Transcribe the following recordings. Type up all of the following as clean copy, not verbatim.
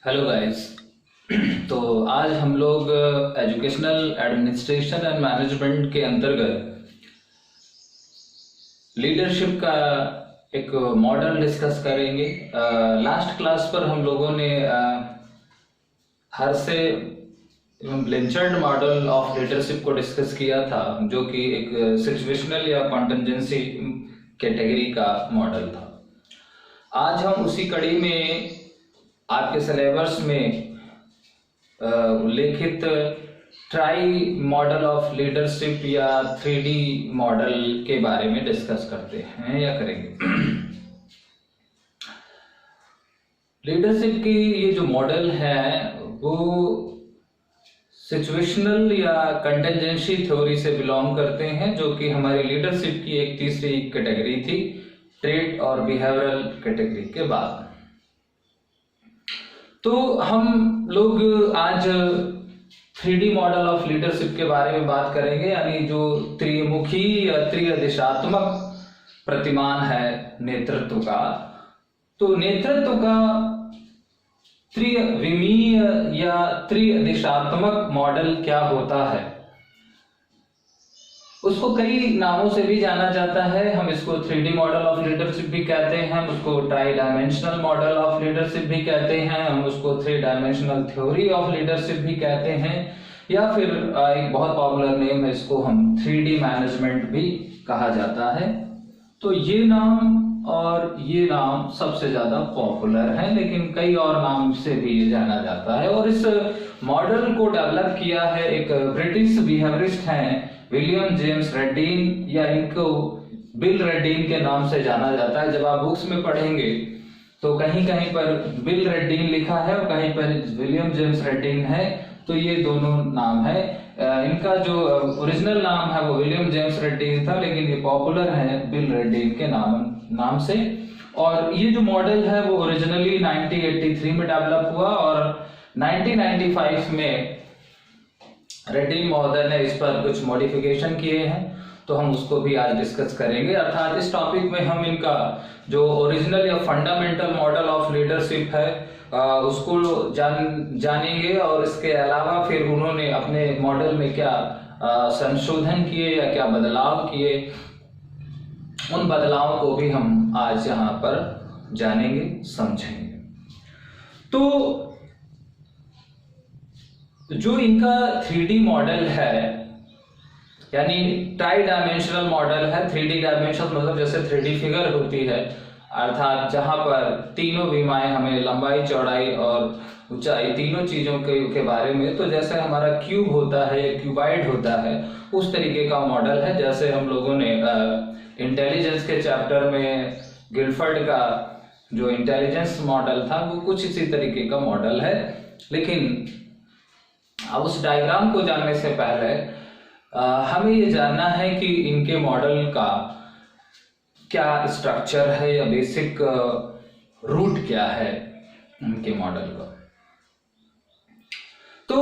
Hello guys. तो आज हम लोग एजुकेशनल एडमिनिस्ट्रेशन एंड मैनेजमेंट के अंतर्गत लीडरशिप का एक मॉडल डिस्कस करेंगे। लास्ट क्लास पर हम लोगों ने हर्से एवं ब्लिंचर्ड मॉडल ऑफ लीडरशिप को डिस्कस किया था, जो कि एक सिचुएशनल या कॉन्टिजेंसी कैटेगरी का मॉडल था। आज हम उसी कड़ी में आपके सिलेबस में उल्लेखित ट्राई मॉडल ऑफ लीडरशिप या 3D मॉडल के बारे में डिस्कस करते हैं या करेंगे। लीडरशिप की ये जो मॉडल है वो सिचुएशनल या कंटिजेंसी थ्योरी से बिलोंग करते हैं, जो कि हमारी लीडरशिप की एक तीसरी कैटेगरी थी, ट्रेट और बिहेवियरल कैटेगरी के बाद। तो हम लोग आज 3D मॉडल ऑफ लीडरशिप के बारे में बात करेंगे, यानी जो त्रिमुखी या त्रिदिशात्मक प्रतिमान है नेतृत्व का। तो नेतृत्व का त्रिविमीय या त्रिदिशात्मक मॉडल क्या होता है, उसको कई नामों से भी जाना जाता है। हम इसको 3D मॉडल ऑफ लीडरशिप भी कहते हैं, हम उसको try dimensional model of leadership भी कहते हैं, हम उसको 3 डायमेंशनल थ्योरी ऑफ लीडरशिप भी कहते हैं, या फिर एक बहुत पॉपुलर नेम है, इसको हम 3D मैनेजमेंट भी कहा जाता है। तो ये नाम और ये नाम सबसे ज्यादा पॉपुलर है, लेकिन कई और नाम से भी ये जाना जाता है। और इस मॉडल को डेवलप किया है एक ब्रिटिश बिहेवियरिस्ट हैं, विलियम जेम्स रेड्डीन, या इनको बिल रेड्डीन के नाम से जाना जाता है। जब आप बुक्स में पढ़ेंगे तो कहीं कहीं पर बिल रेड्डीन लिखा है और कहीं पर विलियम जेम्स रेड्डीन है, तो ये दोनों नाम है। इनका जो ओरिजिनल नाम है वो विलियम जेम्स रेड्डीन था, लेकिन ये पॉपुलर है बिल रेड्डीन के नाम से। और ये जो मॉडल है वो ओरिजिनली 1983 में डेवलप हुआ और 1995 में रेड्डीन महोदय ने इस पर कुछ मॉडिफिकेशन किए हैं, तो हम उसको भी आज डिस्कस करेंगे। अर्थात इस टॉपिक में हम इनका जो ओरिजिनल या फंडामेंटल मॉडल ऑफ लीडरशिप है उसको जानेंगे, और इसके अलावा फिर उन्होंने अपने मॉडल में क्या संशोधन किए या क्या बदलाव किए, उन बदलावों को भी हम आज यहाँ पर जानेंगे, समझेंगे। तो जो इनका 3D मॉडल है, यानी ट्राई डायमेंशनल मॉडल है। 3D डायमेंशनल मतलब जैसे 3D फिगर होती है, अर्थात जहां पर तीनों विमाएं हमें लंबाई, चौड़ाई और ऊंचाई तीनों चीजों के बारे में, तो जैसे हमारा क्यूब होता है या क्यूबाइड होता है, उस तरीके का मॉडल है। जैसे हम लोगों ने इंटेलिजेंस के चैप्टर में गिलफर्ड का जो इंटेलिजेंस मॉडल था वो कुछ इसी तरीके का मॉडल है। लेकिन अब उस डायग्राम को जानने से पहले हमें ये जानना है कि इनके मॉडल का क्या स्ट्रक्चर है या बेसिक रूट क्या है इनके मॉडल का। तो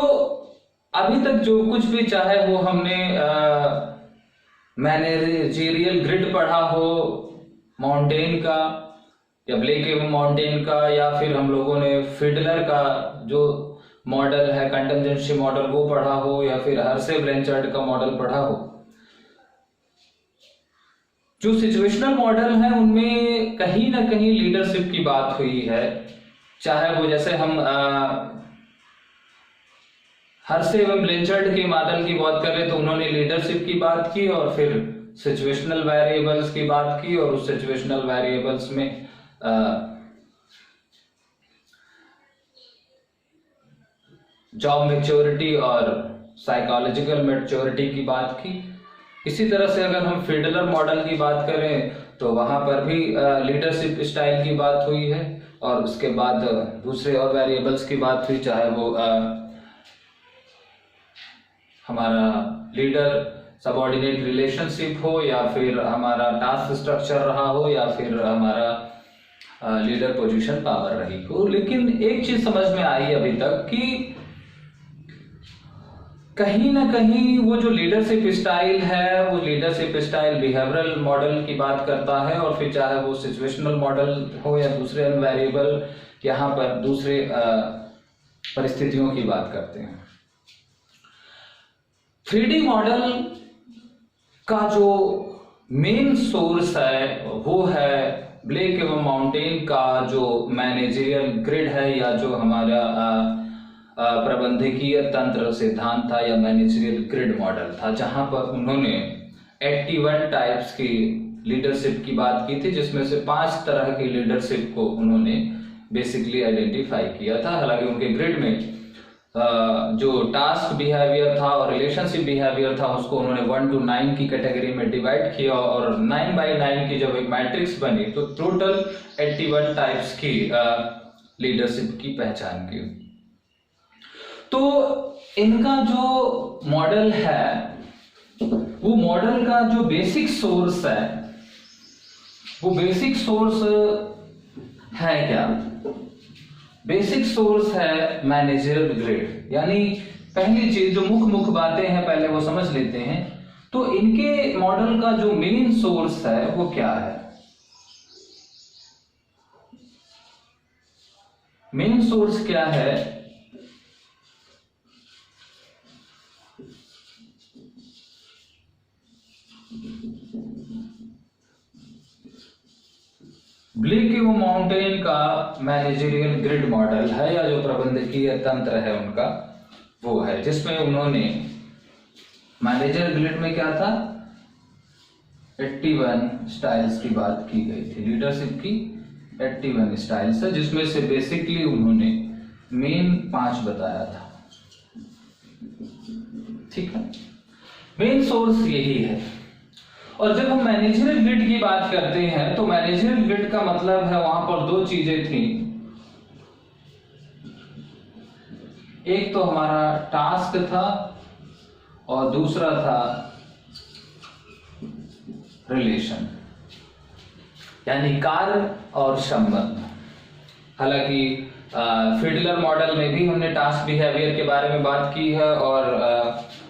अभी तक जो कुछ भी चाहे वो हमने मैनेजरियल ग्रिड पढ़ा हो, माउंटेन का या ब्लेक एवं माउंटेन का, या फिर हम लोगों ने फिडलर का जो मॉडल है कंटिजेंसी मॉडल वो पढ़ा हो, या फिर हर्से ब्लैंचार्ड का मॉडल पढ़ा हो, जो सिचुएशनल मॉडल है उनमें कहीं ना कहीं लीडरशिप की बात हुई है। चाहे वो जैसे हम हर्से एवं ब्लैंचार्ड के मॉडल की बात करें तो उन्होंने लीडरशिप की बात की और फिर सिचुएशनल वेरिएबल्स की बात की, और उस सिचुएशनल वेरिएबल्स में जॉब मैच्योरिटी और साइकोलॉजिकल मैच्योरिटी की बात की। इसी तरह से अगर हम फिडलर मॉडल की बात करें तो वहां पर भी लीडरशिप स्टाइल की बात हुई है, और उसके बाद दूसरे और वेरिएबल्स की बात हुई, चाहे वो हमारा लीडर सबऑर्डिनेट रिलेशनशिप हो, या फिर हमारा टास्क स्ट्रक्चर रहा हो, या फिर हमारा लीडर पोजीशन पावर रही हो। लेकिन एक चीज समझ में आई अभी तक कि कहीं ना कहीं वो जो लीडरशिप स्टाइल है वो लीडरशिप स्टाइल बिहेवियरल मॉडल की बात करता है, और फिर चाहे वो सिचुएशनल मॉडल हो या दूसरे वेरिएबल यहाँ पर दूसरे परिस्थितियों की बात करते हैं। 3D मॉडल का जो मेन सोर्स है वो है ब्लेक एवं माउंटेन का जो मैनेजरियल ग्रिड है, या जो हमारा प्रबंधकीय तंत्र सिद्धांत था या मैनेजरियल ग्रिड मॉडल था, जहां पर उन्होंने 81 टाइप्स की लीडरशिप की बात की थी, जिसमें से 5 तरह की लीडरशिप को उन्होंने बेसिकली आइडेंटिफाई किया था। हालांकि उनके ग्रिड में जो टास्क बिहेवियर था और रिलेशनशिप बिहेवियर था उसको उन्होंने 1 to 9 की कैटेगरी में डिवाइड किया, और 9 by 9 की जब एक मैट्रिक्स बनी तो टोटल 81 टाइप्स की लीडरशिप की पहचान की। तो इनका जो मॉडल है वो मॉडल का जो बेसिक सोर्स है वो बेसिक सोर्स है क्या? बेसिक सोर्स है मैनेजरियल ग्रिड। यानी पहली चीज जो मुख्य बातें हैं पहले वो समझ लेते हैं। तो इनके मॉडल का जो मेन सोर्स है वो क्या है? मेन सोर्स क्या है? ब्लेक एवं माउंटेन का मैनेजरियल ग्रिड मॉडल है, या जो प्रबंधकीय तंत्र है उनका वो है, जिसमें उन्होंने मैनेजर ग्रिड में क्या था 81 स्टाइल्स की बात की गई थी, लीडरशिप की 81 स्टाइल्स है, जिसमें से बेसिकली उन्होंने मेन 5 बताया था। ठीक है, मेन सोर्स यही है। और जब हम मैनेजरियल ग्रिड की बात करते हैं तो मैनेजरियल ग्रिड का मतलब है वहां पर 2 चीजें थी। एक तो हमारा टास्क था और दूसरा था रिलेशन, यानी कार्य और संबंध। हालांकि फिडलर मॉडल में भी हमने टास्क बिहेवियर के बारे में बात की है, और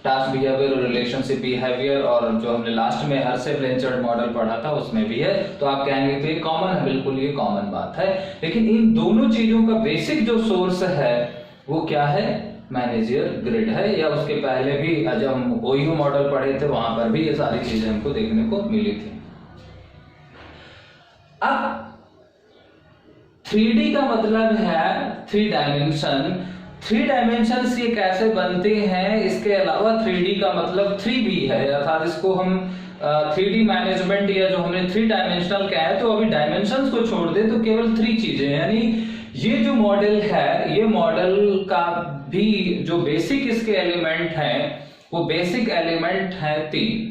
टास्क बिहेवियर और रिलेशनशिप बिहेवियर, और जो हमने लास्ट में हर्से ब्लैंचर्ड मॉडल पढ़ा था उसमें भी है। तो आप कहेंगे तो ये कॉमन है, बिल्कुल ये कॉमन बात है। लेकिन इन दोनों चीजों का बेसिक जो सोर्स है वो क्या है? मैनेजरियल ग्रिड है। या उसके पहले भी जब हम ओयू मॉडल पढ़े थे वहां पर भी ये सारी चीजें हमको देखने को मिली थी। अब 3D का मतलब है 3 डायमेंशन। 3 डायमेंशंस ये कैसे बनते हैं? इसके अलावा 3D का मतलब 3 भी है, अर्थात इसको हम 3D मैनेजमेंट या जो हमने 3 डायमेंशनल कहा है, तो अभी डायमेंशंस को छोड़ दे तो केवल 3 चीजें, यानी ये जो मॉडल है ये मॉडल का भी जो बेसिक इसके एलिमेंट हैं वो बेसिक एलिमेंट है 3।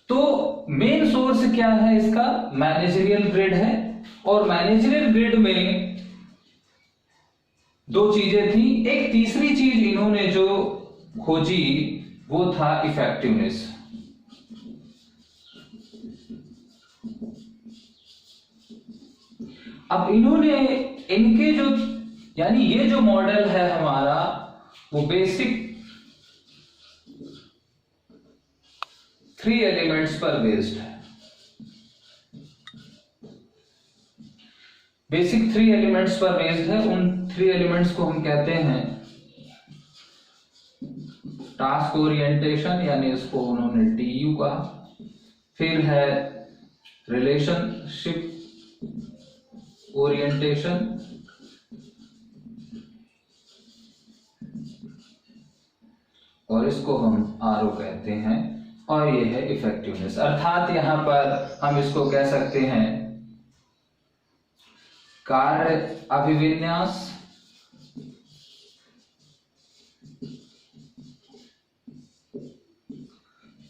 तो मेन सोर्स क्या है इसका? मैनेजरियल ग्रिड है, और मैनेजरियल ग्रिड में 2 चीजें थी। एक तीसरी चीज इन्होंने जो खोजी वो था इफेक्टिवनेस। अब इन्होंने इनके जो यानी ये जो मॉडल है हमारा वो बेसिक 3 एलिमेंट्स पर बेस्ड है। बेसिक 3 एलिमेंट्स पर बेस्ड है। उन 3 एलिमेंट्स को हम कहते हैं टास्क ओरिएंटेशन, यानी इसको उन्होंने TU कहा। फिर है रिलेशनशिप ओरिएंटेशन, और इसको हम RO कहते हैं, और ये है इफेक्टिवनेस। अर्थात यहां पर हम इसको कह सकते हैं कार्य अभिविन्यास,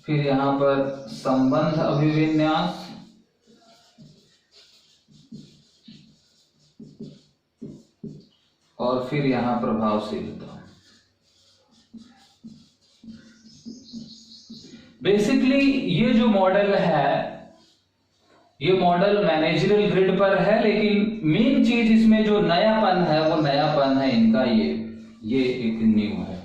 फिर यहां पर संबंध अभिविन्यास, और फिर यहां प्रभावशीलता। बेसिकली ये जो मॉडल है ये मॉडल मैनेजरियल ग्रिड पर है, लेकिन मेन चीज इसमें जो नयापन है वो नयापन है इनका ये एक न्यू है,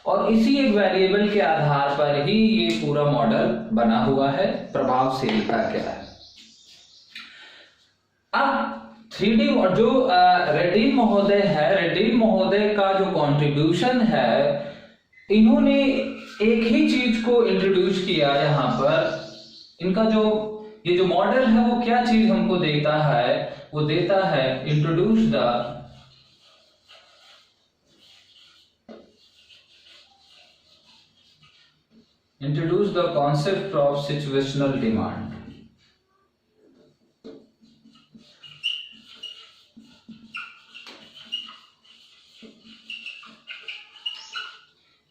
और इसी एक वेरिएबल के आधार पर ही ये पूरा मॉडल बना हुआ है। प्रभावशीलता क्या है? अब 3D और जो रेडिन महोदय है, रेडिन महोदय का जो कंट्रीब्यूशन है, इन्होंने एक ही चीज को इंट्रोड्यूस किया यहाँ पर। इनका जो ये जो मॉडल है वो क्या चीज हमको देता है, वो देता है introduce the concept of situational demand.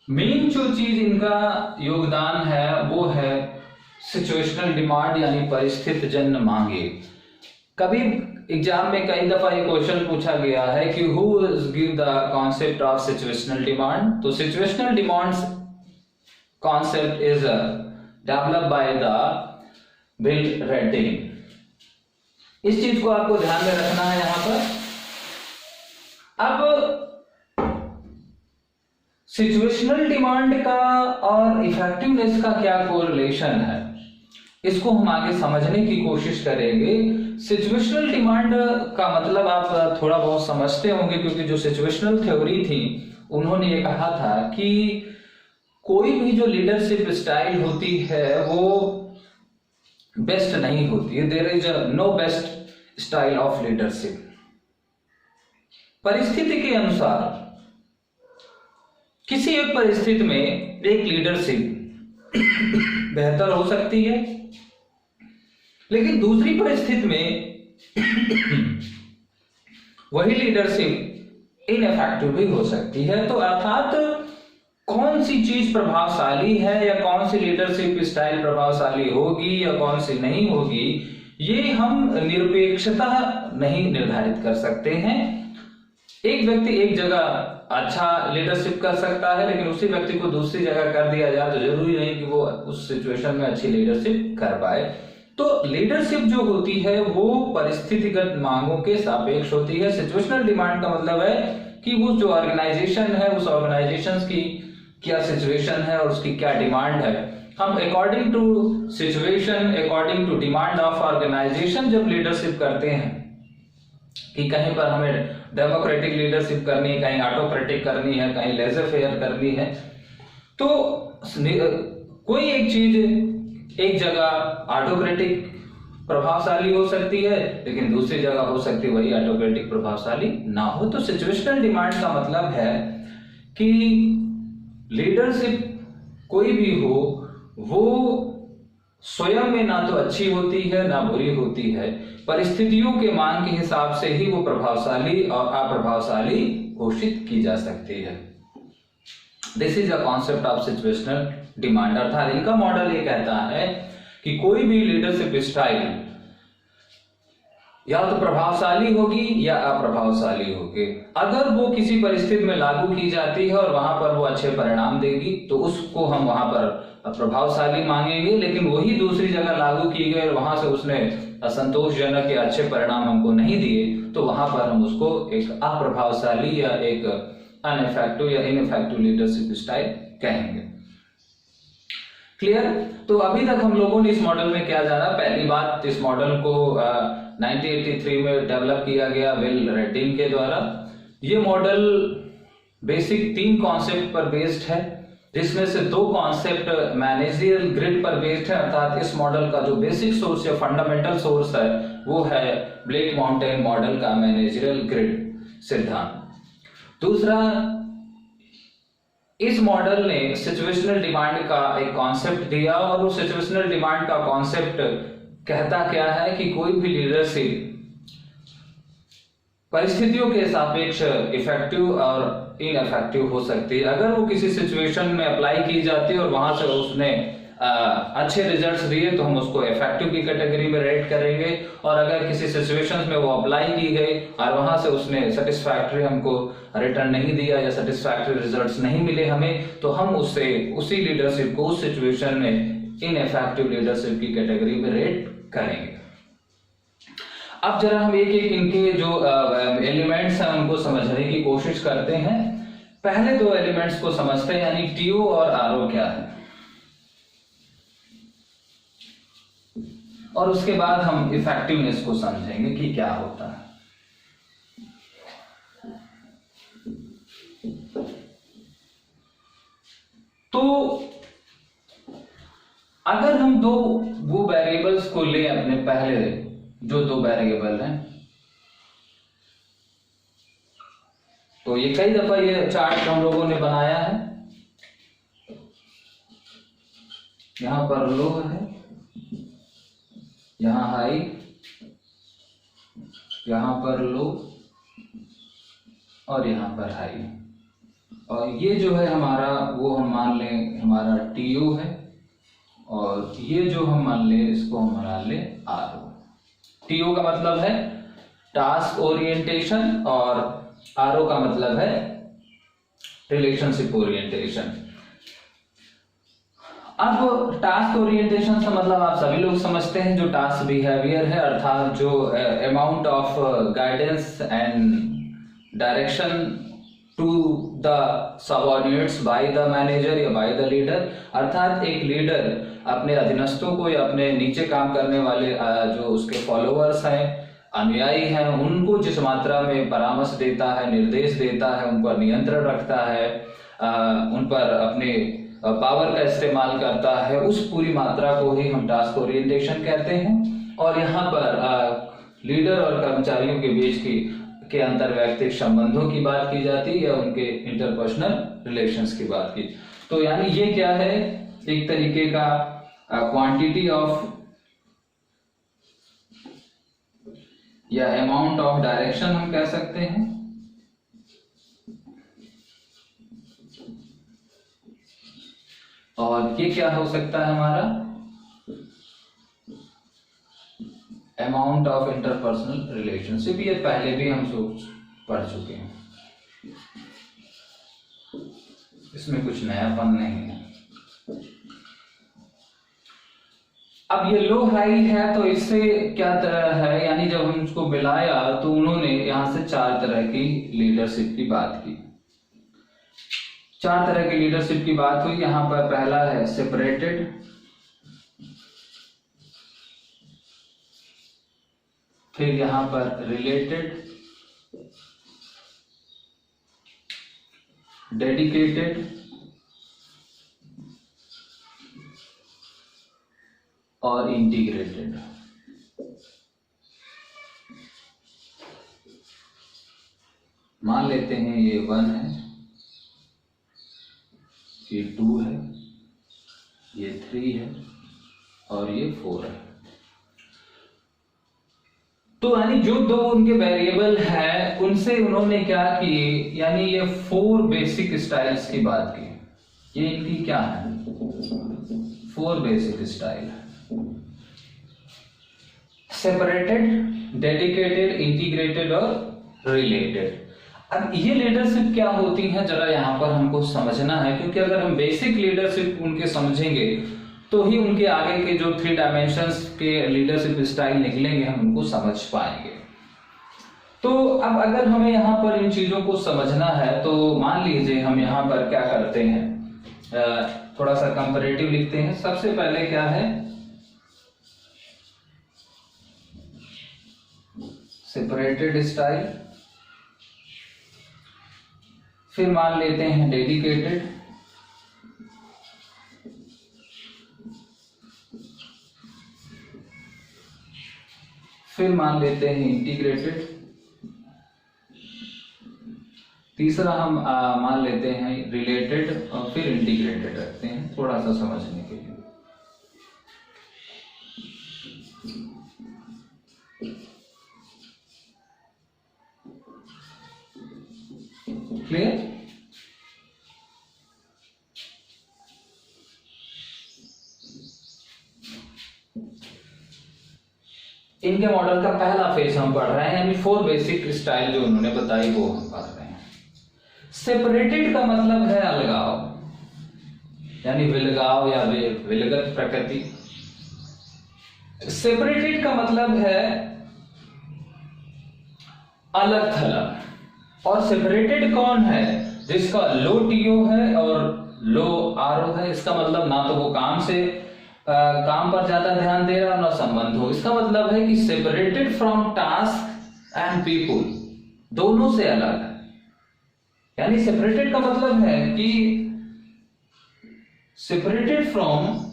Main जो चीज इनका योगदान है वो है सिचुएशनल डिमांड, यानी परिस्थिति जन्य मांगे। कभी एग्जाम में कई दफा ये क्वेश्चन पूछा गया है कि who give the concept of situational demand. तो situational demands concept is developed by the Bill Reddin. इस चीज को आपको ध्यान में रखना है यहां पर। अब सिचुएशनल डिमांड का और इफेक्टिवनेस का क्या कोरिलेशन है, इसको हम आगे समझने की कोशिश करेंगे। सिचुएशनल डिमांड का मतलब आप थोड़ा बहुत समझते होंगे, क्योंकि जो सिचुएशनल थ्योरी थी उन्होंने ये कहा था कि कोई भी जो लीडरशिप स्टाइल होती है वो बेस्ट नहीं होती है। There is no best style of leadership. परिस्थिति के अनुसार किसी एक परिस्थिति में एक लीडरशिप बेहतर हो सकती है, लेकिन दूसरी परिस्थिति में वही लीडरशिप इनइफेक्टिव भी हो सकती है। तो अर्थात कौन सी चीज प्रभावशाली है या कौन सी लीडरशिप स्टाइल प्रभावशाली होगी या कौन सी नहीं होगी, ये हम निरपेक्षता नहीं निर्धारित कर सकते हैं। एक व्यक्ति एक जगह अच्छा लीडरशिप कर सकता है, लेकिन उसी व्यक्ति को दूसरी जगह कर दिया जाए तो जरूरी नहीं कि वो उस सिचुएशन में अच्छी लीडरशिप कर पाए। तो लीडरशिप जो होती है वो परिस्थितिगत मांगों के सापेक्ष होती है। सिचुएशनल डिमांड का मतलब है कि वो जो ऑर्गेनाइजेशन है, उस ऑर्गेनाइजेशन की क्या सिचुएशन है और उसकी क्या डिमांड है। हम according to situation, according to demand of organisation जब लीडरशिप करते हैं कि कहीं पर हमें डेमोक्रेटिक लीडरशिप करनी है, कहीं ऑटोक्रेटिक करनी है, कहीं लेज़र फेयर करनी है, तो कोई एक चीज एक जगह ऑटोक्रेटिक प्रभावशाली हो सकती है, लेकिन दूसरी जगह हो सकती है वही ऑटोक्रेटिक प्रभावशाली ना हो। तो सिचुएशनल डिमांड का मतलब है कि लीडरशिप कोई भी हो वो स्वयं में ना तो अच्छी होती है ना बुरी होती है, परिस्थितियों के मांग के हिसाब से ही वो प्रभावशाली और अप्रभावशाली घोषित की जा सकती है। This is a concept of situational demand. अर्थात इनका मॉडल ये कहता है कि कोई भी लीडरशिप स्टाइल या तो प्रभावशाली होगी या अप्रभावशाली होगी। अगर वो किसी परिस्थिति में लागू की जाती है और वहां पर वो अच्छे परिणाम देगी तो उसको हम वहां पर प्रभावशाली मांगेंगे, लेकिन वही दूसरी जगह लागू की गई और वहां से उसने असंतोषजनक या अच्छे परिणाम हमको नहीं दिए तो वहां पर हम उसको एक अप्रभावशाली या एक अनइफेक्टिव या इनइफेक्टिव लीडरशिप स्टाइल कहेंगे। क्लियर? तो अभी तक हम लोगों ने इस मॉडल में क्या जाना। पहली बात, इस मॉडल को 1983 में डेवलप किया गया विल रेडिन के द्वारा। ये मॉडल बेसिक 3 कॉन्सेप्ट पर बेस्ड है, जिसमें से 2 कॉन्सेप्ट मैनेजरियल ग्रिड पर बेस्ड है। अर्थात इस मॉडल का जो बेसिक सोर्स या फंडामेंटल सोर्स है वो है ब्लेक माउंटेन मॉडल का मैनेजरियल ग्रिड सिद्धांत। दूसरा, इस मॉडल ने सिचुएशनल डिमांड का एक कॉन्सेप्ट दिया और वो सिचुएशनल डिमांड का कॉन्सेप्ट कहता क्या है कि कोई भी लीडरशिप परिस्थितियों के सापेक्ष इफेक्टिव और इनइफेक्टिव हो सकती है। अगर वो किसी सिचुएशन में अप्लाई की जाती है और वहां से उसने अच्छे रिजल्ट्स दिए तो हम उसको इफेक्टिव की कैटेगरी में रेट करेंगे, और अगर किसी सिचुएशंस में वो अप्लाई की गई और वहां से उसने सेटिस्फैक्टरी हमको रिटर्न नहीं दिया या सेटिस्फैक्टरी रिजल्ट्स नहीं मिले हमें, तो हम उससे उसी लीडरशिप को उस सिचुएशन में इनइफेक्टिव लीडरशिप की कैटेगरी में रेट करेंगे। अब जरा हम एक एक इनके जो एलिमेंट्स हैं उनको समझने की कोशिश करते हैं। पहले 2 एलिमेंट्स को समझते हैं, यानी टीओ और आरओ क्या है, और उसके बाद हम इफेक्टिवनेस को समझेंगे कि क्या होता है। तो अगर हम वो वेरिएबल्स को ले, अपने पहले जो 2 वेरिएबल हैं, तो ये कई दफा ये चार्ट हम लोगों ने बनाया है। यहां पर लो है, यहां हाई, यहां पर लो और यहां पर हाई। और ये जो है हमारा, वो हम मान लें हमारा टीओ है, और ये जो हम मान ले इसको हम मान ले आरओ। टीओ का मतलब है टास्क ओरिएंटेशन और आरओ का मतलब है रिलेशनशिप ओरिएंटेशन। अब टास्क ओरिएंटेशन से मतलब आप सभी लोग समझते हैं, जो टास्क बिहेवियर है, अर्थात जो amount of guidance and direction to the subordinates by the manager या बाय द लीडर, अर्थात एक लीडर अपने अधीनस्थों को या अपने नीचे काम करने वाले जो उसके फॉलोअर्स हैं, अनुयायी हैं, उनको जिस मात्रा में परामर्श देता है, निर्देश देता है, उन पर नियंत्रण रखता है, उन पर अपने पावर का इस्तेमाल करता है, उस पूरी मात्रा को ही हम टास्क ओरिएंटेशन कहते हैं। और यहाँ पर लीडर और कर्मचारियों के बीच के अंतर वैयक्तिक संबंधों की बात की जाती है या उनके इंटरपर्सनल रिलेशंस की बात की। तो यानी ये क्या है, एक तरीके का क्वांटिटी ऑफ या अमाउंट ऑफ डायरेक्शन हम कह सकते हैं। और ये क्या हो सकता है हमारा, अमाउंट ऑफ इंटरपर्सनल रिलेशनशिप। ये पहले भी हम पढ़ चुके हैं, इसमें कुछ नयापन नहीं है। अब ये लो हाई है, तो इससे क्या तरह है, यानी जब हम उसको मिलाया तो उन्होंने यहां से 4 तरह की लीडरशिप की बात की। 4 तरह की लीडरशिप की बात हुई। यहां पर पहला है सेपरेटेड, फिर यहां पर रिलेटेड, डेडिकेटेड और इंटीग्रेटेड। मान लेते हैं ये 1 है, ये 2 है, ये 3 है और ये 4 है। तो यानी जो 2 उनके वेरिएबल है, उनसे उन्होंने क्या की, यानी ये 4 बेसिक स्टाइल्स की बात की। ये इनकी क्या है, 4 बेसिक स्टाइल है। सेपरेटेड, डेडिकेटेड, इंटीग्रेटेड और रिलेटेड। अब ये लीडरशिप क्या होती है, जरा यहां पर हमको समझना है, क्योंकि अगर हम बेसिक लीडरशिप उनके समझेंगे तो ही उनके आगे के जो 3 डायमेंशंस के लीडरशिप स्टाइल निकलेंगे, हम उनको समझ पाएंगे। तो अब अगर हमें यहाँ पर इन चीजों को समझना है, तो मान लीजिए हम यहाँ पर क्या करते हैं, थोड़ा सा कंपैरेटिव लिखते हैं। सबसे पहले क्या है, सेपरेटेड स्टाइल, फिर मान लेते हैं डेडिकेटेड, फिर मान लेते हैं इंटीग्रेटेड, तीसरा हम मान लेते हैं रिलेटेड और फिर इंटीग्रेटेड रखते हैं, थोड़ा सा समझने के लिए। क्लियर? इनके मॉडल का पहला फेज हम पढ़ रहे हैं, यानी 4 बेसिक स्टाइल जो उन्होंने बताई वो हम पढ़ रहे हैं। सेपरेटेड का मतलब है अलगाव, यानी विलगाव या विलगत प्रकृति। सेपरेटेड का मतलब है अलग थलग। और सेपरेटेड कौन है, जिसका लो टीओ है और लो आरओ है। इसका मतलब ना तो वो काम पर ज्यादा ध्यान दे रहा, ना संबंध हो। इसका मतलब है कि separated from task and people, दोनों से अलग है। यानी सेपरेटेड का मतलब है कि separated from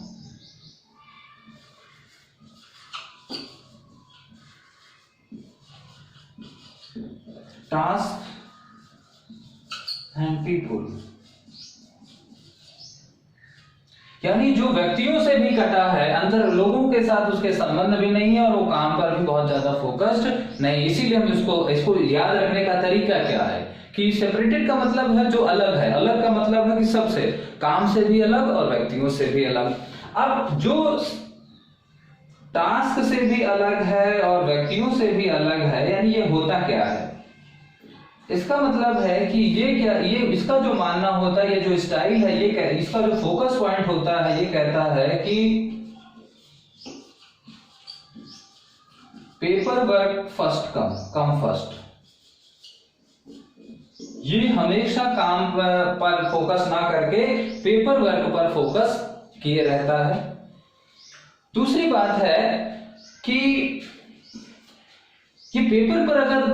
task and people, यानी जो व्यक्तियों से भी कटा है, अंदर लोगों के साथ उसके संबंध भी नहीं है और वो काम पर भी बहुत ज्यादा फोकस्ड नहीं। इसीलिए हम इसको याद रखने का तरीका क्या है कि सेपरेटेड का मतलब है जो अलग है, अलग का मतलब है कि सबसे, काम से भी अलग और व्यक्तियों से भी अलग। अब जो टास्क से भी अलग है और व्यक्तियों से भी अलग है, यानी ये होता क्या है, इसका मतलब है कि ये इसका जो मानना होता है, ये जो स्टाइल है, ये इसका जो फोकस पॉइंट होता है, ये कहता है कि paper work first come first. ये हमेशा काम पर फोकस ना करके पेपर वर्क पर फोकस किए रहता है। दूसरी बात है कि ये पेपर पर अगर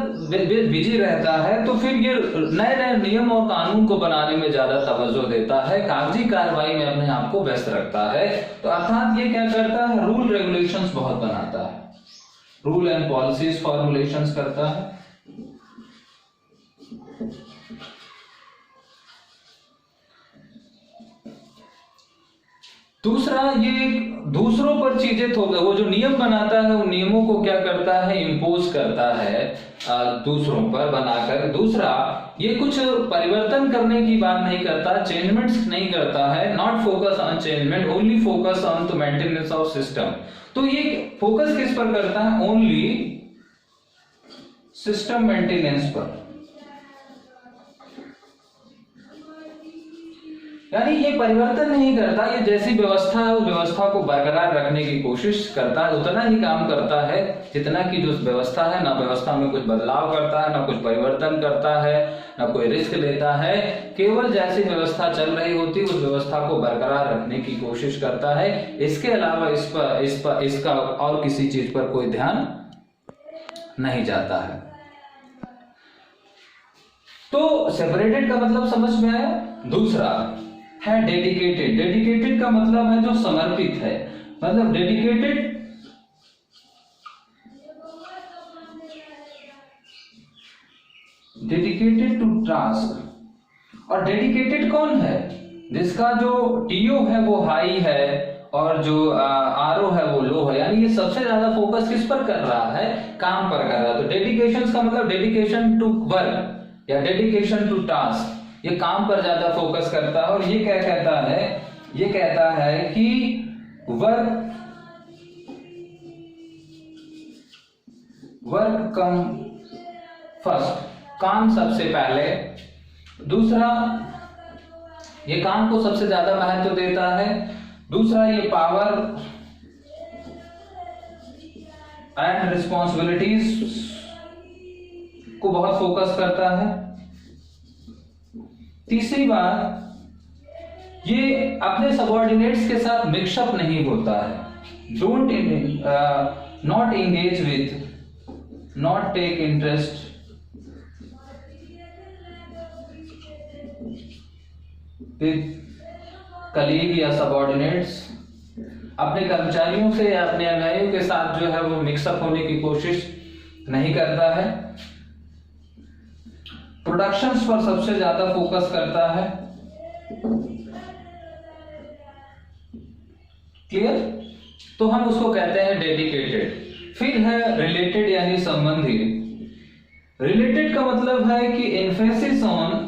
बिजी रहता है तो फिर ये नए नए नियम और कानून को बनाने में ज्यादा तवज्जो देता है, कागजी कार्रवाई में अपने आप को व्यस्त रखता है। तो अर्थात ये क्या करता है, रूल रेगुलेशंस बहुत बनाता है, रूल एंड पॉलिसीज फॉर्मुलेशंस करता है। दूसरा, ये दूसरों पर चीजें वो जो नियम बनाता है, उन नियमों को क्या करता है, इम्पोज करता है दूसरों पर बनाकर। दूसरा, ये कुछ परिवर्तन करने की बात नहीं करता, चेंजमेंट्स नहीं करता है, not focus on changement, only focus on the maintenance of system. तो ये फोकस किस पर करता है, ओनली सिस्टम मेंटेनेंस पर, यानी ये परिवर्तन नहीं करता, ये जैसी व्यवस्था है उस व्यवस्था को बरकरार रखने की कोशिश करता है, उतना ही काम करता है जितना कि जो व्यवस्था है, ना व्यवस्था में कुछ बदलाव करता है, ना कुछ परिवर्तन करता है, ना कोई रिस्क लेता है, केवल जैसी व्यवस्था चल रही होती है उस व्यवस्था को बरकरार रखने की कोशिश करता है। इसके अलावा इसका और किसी चीज पर कोई ध्यान नहीं जाता है। तो सेपरेटेड का मतलब समझ में आया। दूसरा है डेडिकेटेड। डेडिकेटेड का मतलब है जो समर्पित है, मतलब डेडिकेटेड टू टास्क। और डेडिकेटेड कौन है, जिसका जो टीओ है वो हाई है और जो आरओ है वो लो है, यानी ये सबसे ज्यादा फोकस किस पर कर रहा है, काम पर कर रहा है। तो डेडिकेशन का मतलब डेडिकेशन टू वर्क या डेडिकेशन टू टास्क, ये काम पर ज्यादा फोकस करता है। और ये क्या कहता है, ये कहता है कि वर्क कम फर्स्ट, काम सबसे पहले। दूसरा, ये काम को सबसे ज्यादा महत्व देता है। दूसरा, ये पावर एंड रिस्पॉन्सिबिलिटीज को बहुत फोकस करता है। तीसरी बात, ये अपने सबऑर्डिनेट्स के साथ मिक्सअप नहीं होता है, not engage with, not take interest with colleague या सबऑर्डिनेट्स, अपने कर्मचारियों से या अपने अनुयायियों के साथ जो है वो मिक्सअप होने की कोशिश नहीं करता है। प्रोडक्शंस पर सबसे ज्यादा फोकस करता है। क्लियर? तो हम उसको कहते हैं डेडिकेटेड। फिर है रिलेटेड यानी संबंधी। रिलेटेड का मतलब है कि emphasis on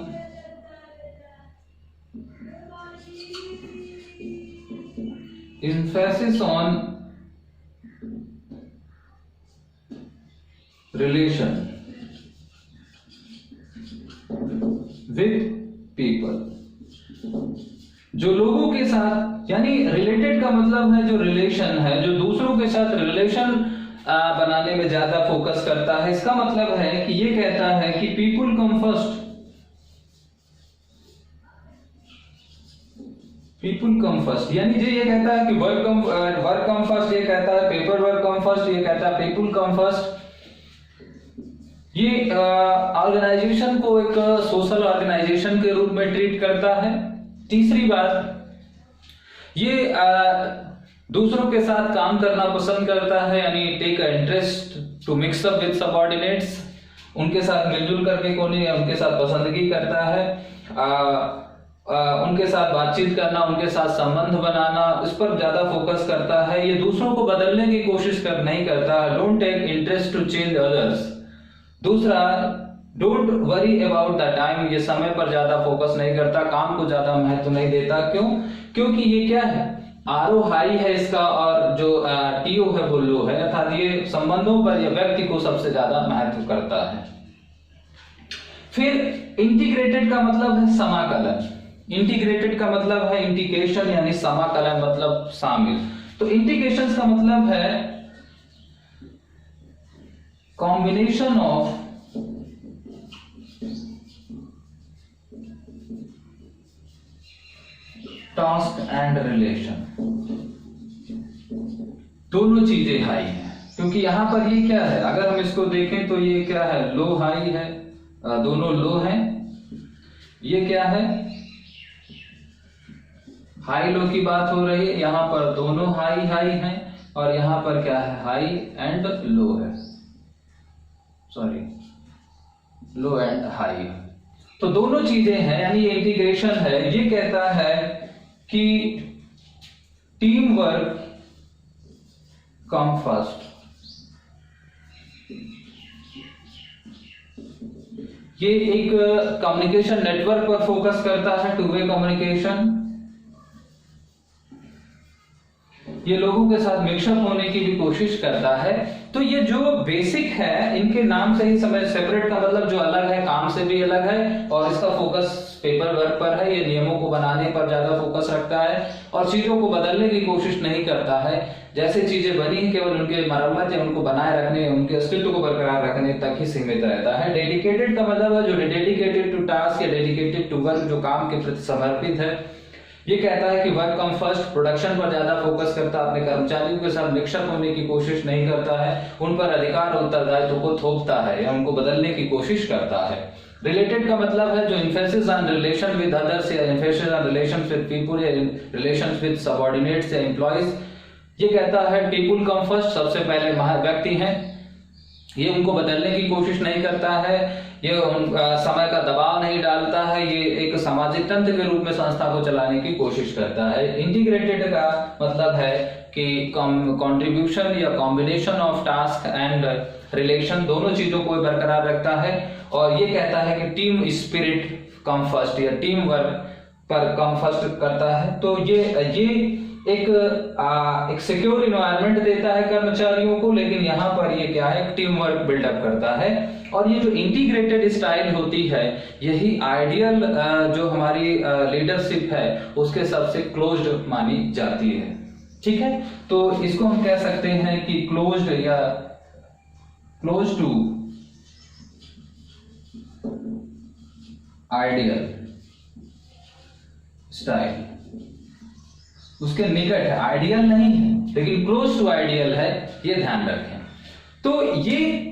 relation with people, जो लोगों के साथ, यानी रिलेटेड का मतलब है जो रिलेशन है, जो दूसरों के साथ रिलेशन बनाने में ज्यादा फोकस करता है। इसका मतलब है कि ये कहता है कि people come first, people come first, यानी ये कहता है कि वर्क कम फर्स्ट, ये कहता है पेपर वर्क कम फर्स्ट, ये कहता है पीपल कम फर्स्ट। ये ऑर्गेनाइजेशन को एक सोशल ऑर्गेनाइजेशन के रूप में ट्रीट करता है। तीसरी बात, ये दूसरों के साथ काम करना पसंद करता है, यानी take interest to mix up with subordinates, उनके साथ मिलजुल करके कोई उनके साथ पसंदगी करता है, उनके साथ बातचीत करना, उनके साथ संबंध बनाना, इस पर ज्यादा फोकस करता है। ये दूसरों को बदलने की कोशिश नहीं करता। Don't take interest to change others. दूसरा, don't worry about the time, ये समय पर ज्यादा फोकस नहीं करता, काम को ज्यादा महत्व नहीं देता। क्यों? क्योंकि ये क्या है, आरओ हाई है इसका और जो टीओ है वो लो है, अर्थात ये संबंधों पर या व्यक्ति को सबसे ज्यादा महत्व करता है। फिर इंटीग्रेटेड का मतलब है समाकलन। इंटीग्रेटेड का मतलब है इंटीग्रेशन, यानी समाकलन मतलब शामिल। तो इंटीग्रेशन का मतलब है combination of task and relation. दोनों चीजें हाई हैं, क्योंकि यहां पर ये क्या है, अगर हम इसको देखें तो ये क्या है, लो हाई है, दोनों लो हैं। ये क्या है, हाई लो की बात हो रही है, यहां पर दोनों हाई हाई हैं, और यहां पर क्या है, हाई एंड लो है, सॉरी लो एंड हाई। तो दोनों चीजें हैं, यानी ये इंटीग्रेशन है। ये कहता है कि टीम वर्क कम फर्स्ट। ये एक कम्युनिकेशन नेटवर्क पर फोकस करता है, टू वे कम्युनिकेशन। ये लोगों के साथ मिक्सअप होने की भी कोशिश करता है। तो ये जो बेसिक है, इनके नाम से ही समझ, सेपरेट का मतलब जो अलग है, काम से भी अलग है, और इसका फोकस पेपर वर्क पर है। ये नियमों को बनाने पर ज्यादा फोकस रखता है और चीजों को बदलने की कोशिश नहीं करता है। जैसे चीजें बनी है केवल उनके मरम्मत या उनको बनाए रखने, उनके अस्तित्व को बरकरार रखने तक ही सीमित रहता है। डेडिकेटेड का मतलब है जो डेडिकेटेड टू टास्क या डेडिकेटेड टू वर्क, जो काम के प्रति समर्पित है। ये कहता है कि वर्क कम फर्स्ट, प्रोडक्शन पर ज्यादा फोकस करता है, अपने कर्मचारियों के साथ मिक्सअप होने की कोशिश नहीं करता है, उन पर अधिकार और उत्तरदायित्व को थोपता है या उनको बदलने की कोशिश करता है। रिलेटेड का मतलब है जो emphasis on relation with others या emphasis on relations with people या रिलेशंस विद सबऑर्डिनेट्स या एम्प्लॉइज। ये कहता है पीपल कम फर्स्ट, सबसे पहले व्यक्ति हैं, ये उनको बदलने की कोशिश नहीं करता है, ये समय का दबाव नहीं डालता है, ये एक सामाजिक तंत्र के रूप में संस्था को चलाने की कोशिश करता है। इंटीग्रेटेड का मतलब है कि कंट्रीब्यूशन या combination of task and relation, दोनों चीजों को बरकरार रखता है। और ये कहता है कि टीम स्पिरिट कम फर्स्ट या टीम वर्क पर कम फर्स्ट करता है। तो ये एक सिक्योर इन्वायरमेंट देता है कर्मचारियों को, लेकिन यहाँ पर ये क्या है, टीम वर्क बिल्डअप करता है। और ये जो इंटीग्रेटेड स्टाइल होती है, यही आइडियल जो हमारी लीडरशिप है उसके सबसे क्लोज्ड मानी जाती है। ठीक है, तो इसको हम कह सकते हैं कि क्लोज्ड या क्लोज टू आइडियल स्टाइल, उसके निकट है, आइडियल नहीं है लेकिन क्लोज टू आइडियल है, ये ध्यान रखें। तो ये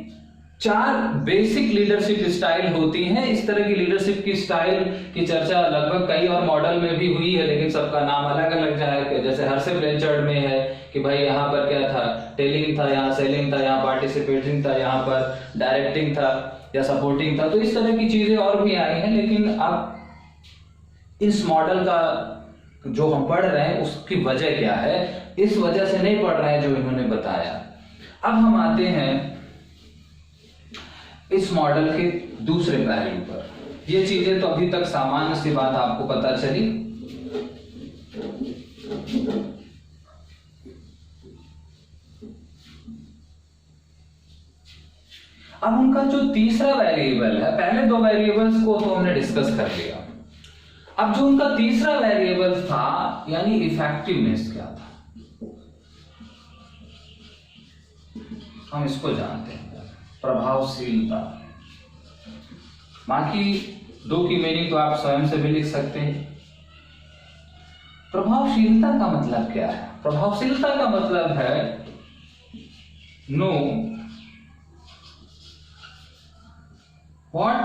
4 बेसिक लीडरशिप स्टाइल होती हैं। इस तरह की लीडरशिप की स्टाइल की चर्चा लगभग कई और मॉडल में भी हुई है, लेकिन सबका नाम अलग अलग है। जैसे हर्षे ब्लैंचर्ड में है कि भाई यहाँ पर क्या था, टेलिंग था, यहाँ सेलिंग था, यहाँ पार्टिसिपेटिंग था, यहाँ पर डायरेक्टिंग था या सपोर्टिंग था। तो इस तरह की चीजें और भी आई हैं, लेकिन अब इस मॉडल का जो हम पढ़ रहे हैं उसकी वजह क्या है, इस वजह से नहीं पढ़ रहे हैं जो इन्होंने बताया। अब हम आते हैं इस मॉडल के दूसरे पहलू पर। ये चीजें तो अभी तक सामान्य सी बात आपको पता चली। अब उनका जो तीसरा वेरिएबल है, पहले 2 वेरिएबल्स को तो हमने डिस्कस कर लिया। अब जो उनका तीसरा वेरिएबल था, यानी इफेक्टिवनेस, क्या था, हम इसको जानते हैं, प्रभावशीलता। बाकी 2 की मीनिंग तो आप स्वयं से भी लिख सकते हैं। प्रभावशीलता का मतलब क्या है? प्रभावशीलता का मतलब है know what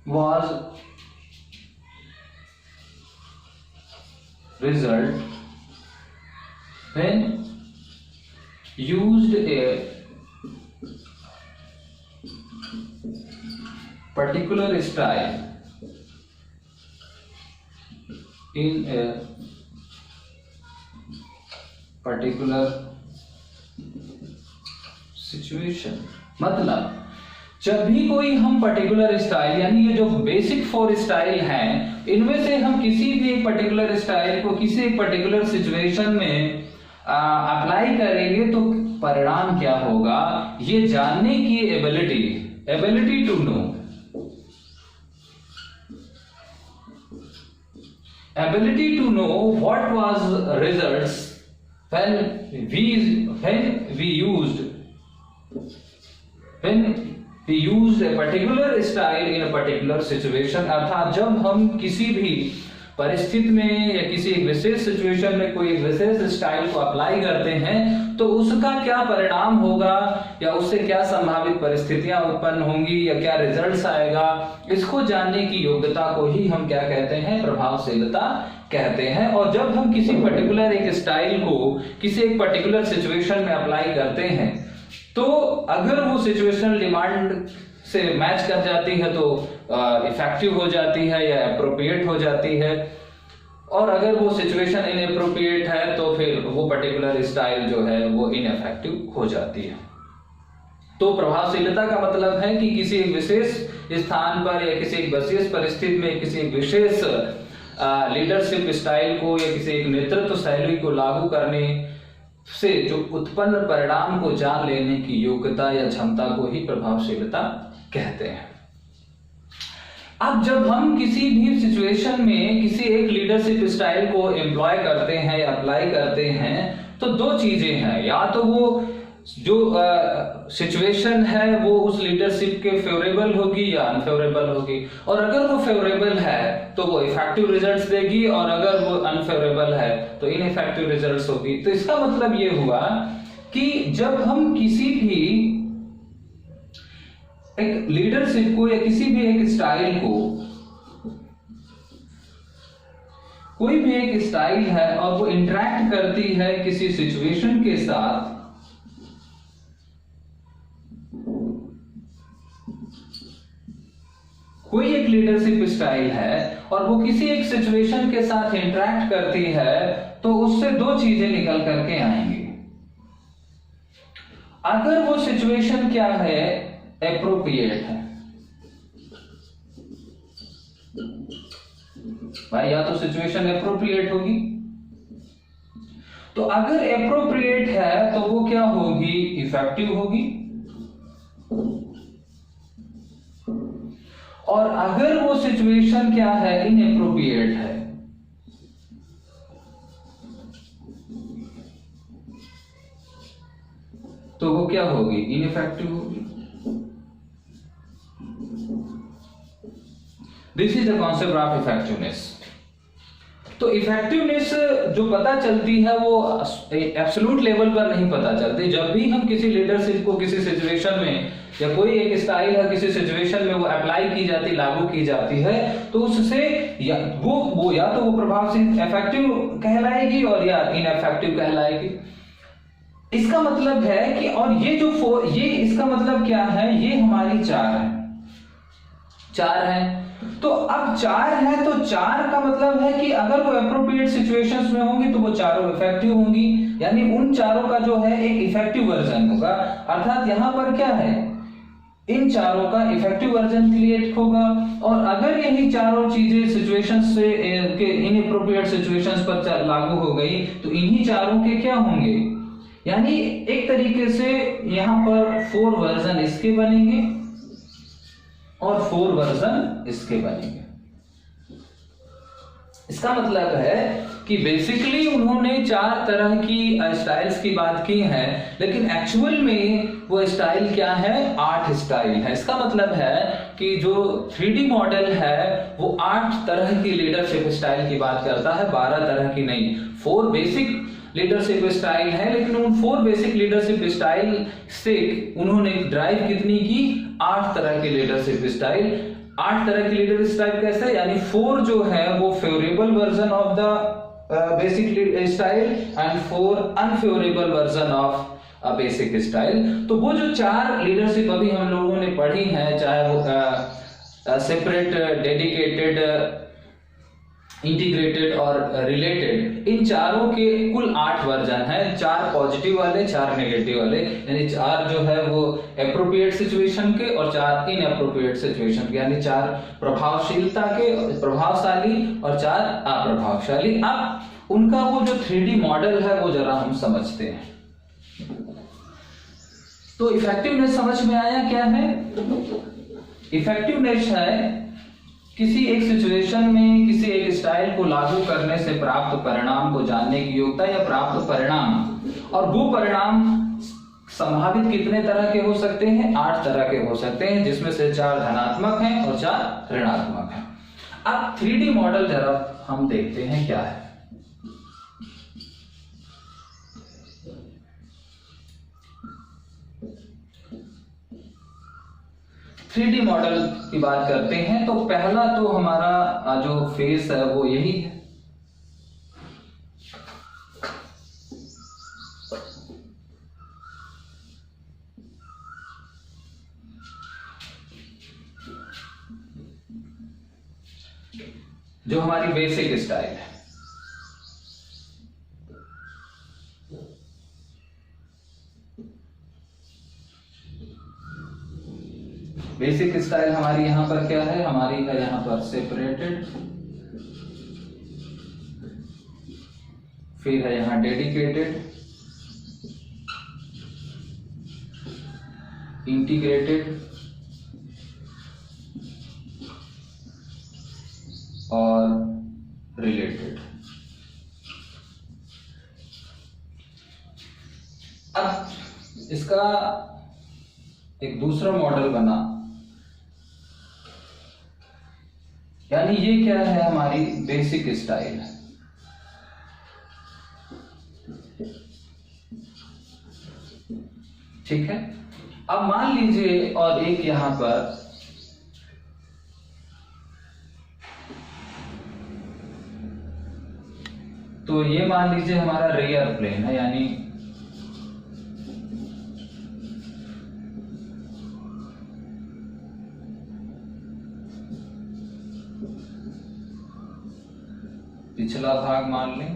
was result when used a particular style in a particular situation। मतलब जब भी कोई हम पर्टिकुलर स्टाइल, यानी ये जो बेसिक 4 स्टाइल हैं, इनमें से हम किसी भी एक पर्टिकुलर स्टाइल को किसी एक पर्टिकुलर सिचुएशन में अप्लाई करेंगे तो परिणाम क्या होगा, ये जानने की ability to know, ability to know what was results when we used a particular style in a particular situation। अर्थात जब हम किसी भी परिस्थिति में या किसी एक विशेष सिचुएशन में कोई एक विशेष स्टाइल को अप्लाई करते हैं तो उसका क्या परिणाम होगा या उससे क्या संभावित परिस्थितियां उत्पन्न होंगी या क्या रिजल्ट्स आएगा, इसको जानने की योग्यता को ही हम क्या कहते हैं, प्रभावशीलता कहते हैं। और जब हम किसी पर्टिकुलर एक स्टाइल को किसी एक पर्टिकुलर सिचुएशन में अप्लाई करते हैं तो अगर वो सिचुएशनल डिमांड से मैच कर जाती है तो इफेक्टिव हो जाती है या अप्रोप्रिएट हो जाती है, और अगर वो सिचुएशन इनअप्रोप्रिएट है तो फिर वो पर्टिकुलर स्टाइल जो है वो इनइफेक्टिव हो जाती है। तो प्रभावशीलता का मतलब है कि किसी एक विशेष स्थान पर या किसी एक विशेष परिस्थिति में किसी एक विशेष लीडरशिप स्टाइल को या किसी एक नेतृत्व शैली को लागू करने से जो उत्पन्न परिणाम को जान लेने की योग्यता या क्षमता को ही प्रभावशीलता कहते हैं। अब जब हम किसी भी सिचुएशन में किसी एक लीडरशिप स्टाइल को एम्प्लॉय करते हैं या अप्लाई करते हैं तो 2 चीजें हैं, या तो वो जो सिचुएशन है वो उस लीडरशिप के फेवरेबल होगी या अनफेवरेबल होगी, और अगर वो फेवरेबल है तो वो इफेक्टिव रिजल्ट्स देगी और अगर वो अनफेवरेबल है तो इनइफेक्टिव रिजल्ट्स होगी। तो इसका मतलब ये हुआ कि जब हम किसी भी एक लीडरशिप को या किसी भी एक स्टाइल को, कोई भी एक स्टाइल है और वो इंटरेक्ट करती है किसी सिचुएशन के साथ, कोई एक लीडरशिप स्टाइल है और वो किसी एक सिचुएशन के साथ इंटरेक्ट करती है तो उससे 2 चीजें निकल करके आएंगी। अगर वो सिचुएशन क्या है, एप्रोप्रिएट है, भाई या तो सिचुएशन एप्रोप्रिएट होगी, तो अगर एप्रोप्रिएट है तो वो क्या होगी, इफेक्टिव होगी, और अगर वो सिचुएशन क्या है, इनएप्रोप्रिएट है तो वो क्या होगी, इनइफेक्टिव होगी। This is the concept of effectiveness. तो इफेक्टिवनेस जो पता चलती है वो एब्सोल्यूट लेवल पर नहीं पता चलती। जब भी हम किसी लीडरशिप को किसी सिचुएशन में या कोई एक स्टाइल है किसी सिचुएशन में वो अप्लाई की जाती, लागू की जाती है, तो उससे या तो वो प्रभावशील इफेक्टिव कहलाएगी और या इनइफेक्टिव कहलाएगी। इसका मतलब है कि और ये इसका मतलब क्या है, ये हमारी 4 है। तो अब 4 है तो 4 का मतलब है कि अगर वो एप्रोप्रिएट सिचुएशंस में होंगी तो वो चारों इफेक्टिव होंगी, यानी उन चारों का जो है एक इफेक्टिव वर्जन होगा। अर्थात यहां पर क्या है, इन चारों का इफेक्टिव वर्जन क्रिएट होगा, और अगर यही चारों चीजें सिचुएशंस से इनएप्रोप्रिएट सिचुएशंस पर लागू हो गई तो इन्हीं चारों के क्या होंगे, यानी एक तरीके से यहां पर 4 वर्जन इसके बनेंगे और 4 वर्जन इसके बनेंगे। इसका मतलब है कि बेसिकली उन्होंने 4 तरह की स्टाइल्स की बात की है, लेकिन एक्चुअल में वो स्टाइल क्या है, 8 स्टाइल है। इसका मतलब है कि जो 3D मॉडल है वो 8 तरह की लीडरशिप स्टाइल की बात करता है, 12 तरह की नहीं। 4 बेसिक लीडरशिप स्टाइल है, लेकिन उन 4 बेसिक लीडरशिप स्टाइल से उन्होंने ड्राइव कितनी की, 8 तरह की लीडरशिप स्टाइल। 8 तरह की लीडरशिप स्टाइल कैसे, यानी 4 जो है वो favourable version of the basic style and 4 unfavourable version of basic style. तो वो जो 4 लीडरशिप अभी हम लोगों ने पढ़ी हैं, चाहे वो सेपरेट, डेडिकेटेड, इंटीग्रेटेड और रिलेटेड, इन चारों के कुल 8 वर्जन हैं, 4 पॉजिटिव वाले, 4 नेगेटिव वाले, यानी 4 जो है वो एप्रोप्रिएट सिचुएशन के और 4 इनएप्रोप्रिएट सिचुएशन के, यानी 4 प्रभावशीलता के, प्रभावशाली और 4 अप्रभावशाली। अब उनका वो जो 3D मॉडल है वो जरा हम समझते हैं। तो इफेक्टिवनेस समझ में आया क्या है? इफेक्टिवनेस है किसी एक सिचुएशन में किसी एक स्टाइल को लागू करने से प्राप्त परिणाम को जानने की योग्यता या प्राप्त परिणाम, और वो परिणाम संभावित कितने तरह के हो सकते हैं? 8 तरह के हो सकते हैं, जिसमें से 4 धनात्मक हैं और 4 ऋणात्मक हैं। अब 3D मॉडल जरा हम देखते हैं क्या है। थ्री डी मॉडल की बात करते हैं तो पहला तो हमारा जो फेस है वो यही है। जो हमारी बेसिक स्टाइल है। बेसिक स्टाइल हमारी यहां पर क्या है? हमारी है यहां पर सेपरेटेड, फिर है यहां डेडिकेटेड, इंटीग्रेटेड और रिलेटेड। अब इसका एक दूसरा मॉडल बना, यानी ये क्या है? हमारी बेसिक स्टाइल है। ठीक है। अब मान लीजिए और एक यहां पर तो ये मान लीजिए हमारा रेयर प्लेन है, यानी पिछला भाग मान लें,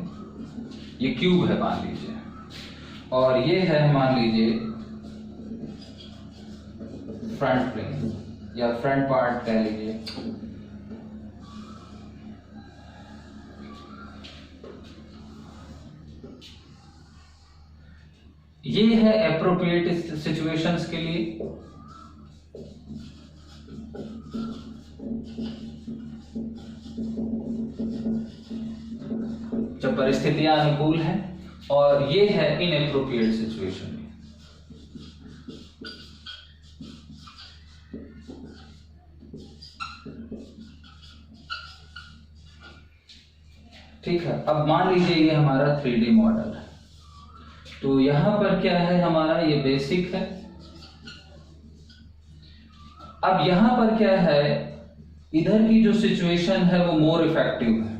ये क्यूब है मान लीजिए, और ये है मान लीजिए फ्रंट प्लेन या फ्रंट पार्ट कह लीजिए। ये है एप्रोप्रिएट सिचुएशंस के लिए। जब परिस्थितियां अनुकूल हैं, और ये है इनएप्रोप्रिएट सिचुएशन में। ठीक है। अब मान लीजिए ये हमारा 3D मॉडल है, तो यहां पर क्या है? हमारा ये बेसिक है। अब यहां पर क्या है? इधर की जो सिचुएशन है वो मोर इफेक्टिव है,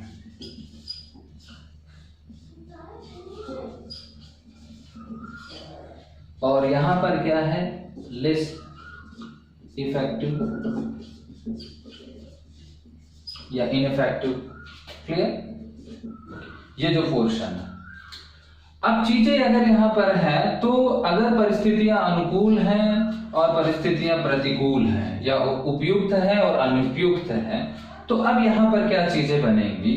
और यहां पर क्या है? लेस इफेक्टिव या इनइफेक्टिव। क्लियर? ये जो पोर्शन है। अब चीजें अगर यहां पर है, तो अगर परिस्थितियां अनुकूल हैं और परिस्थितियां प्रतिकूल हैं, या उपयुक्त है और अनुपयुक्त है, तो अब यहां पर क्या चीजें बनेंगी?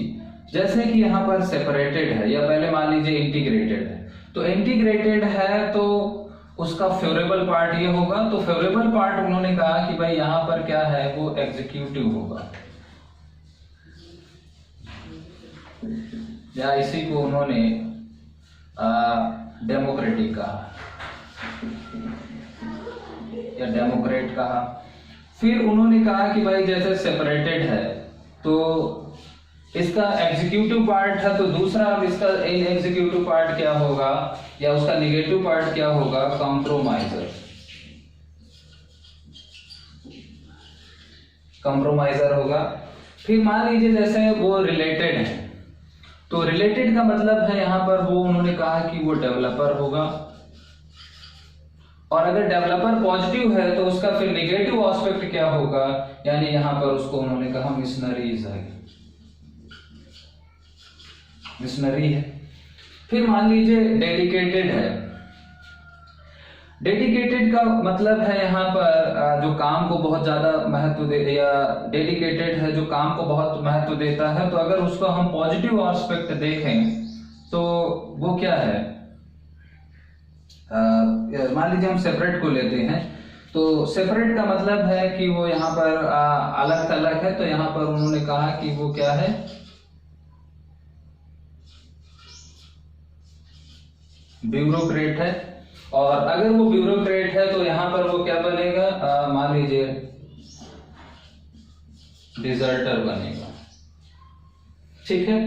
जैसे कि यहां पर सेपरेटेड है, या पहले मान लीजिए इंटीग्रेटेड है। तो इंटीग्रेटेड है तो उसका फेवरेबल पार्ट ये होगा, तो फेवरेबल पार्ट उन्होंने कहा कि भाई यहां पर क्या है? वो एग्जीक्यूटिव होगा, या इसी को उन्होंने डेमोक्रेटिक कहा या डेमोक्रेट कहा। फिर उन्होंने कहा कि भाई जैसे सेपरेटेड है तो इसका एग्जीक्यूटिव पार्ट है, तो दूसरा इसका एग्जीक्यूटिव पार्ट क्या होगा, या उसका निगेटिव पार्ट क्या होगा? कॉम्प्रोमाइजर। कॉम्प्रोमाइजर होगा। फिर मान लीजिए जैसे वो रिलेटेड है, तो रिलेटेड का मतलब है यहाँ पर वो उन्होंने कहा कि वो डेवलपर होगा, और अगर डेवलपर पॉजिटिव है तो उसका फिर नेगेटिव एस्पेक्ट क्या होगा, यानी यहां पर उसको उन्होंने कहा मिशनरीज है, मिशनरी है। फिर मान लीजिए डेडिकेटेड है। डेडिकेटेड का मतलब है यहाँ पर जो काम को बहुत ज्यादा महत्व दे, या डेडिकेटेड है जो काम को बहुत महत्व देता है। तो अगर उसको हम पॉजिटिव एस्पेक्ट देखें तो वो क्या है, मान लीजिए हम सेपरेट को लेते हैं, तो सेपरेट का मतलब है कि वो यहाँ पर अलग थलग है। तो यहाँ पर उन्होंने कहा कि वो क्या है, ब्यूरोक्रेट है। और अगर वो ब्यूरोक्रेट है तो यहाँ पर वो क्या बनेगा, मान लीजिए डिजर्टर बनेगा, ठीक है।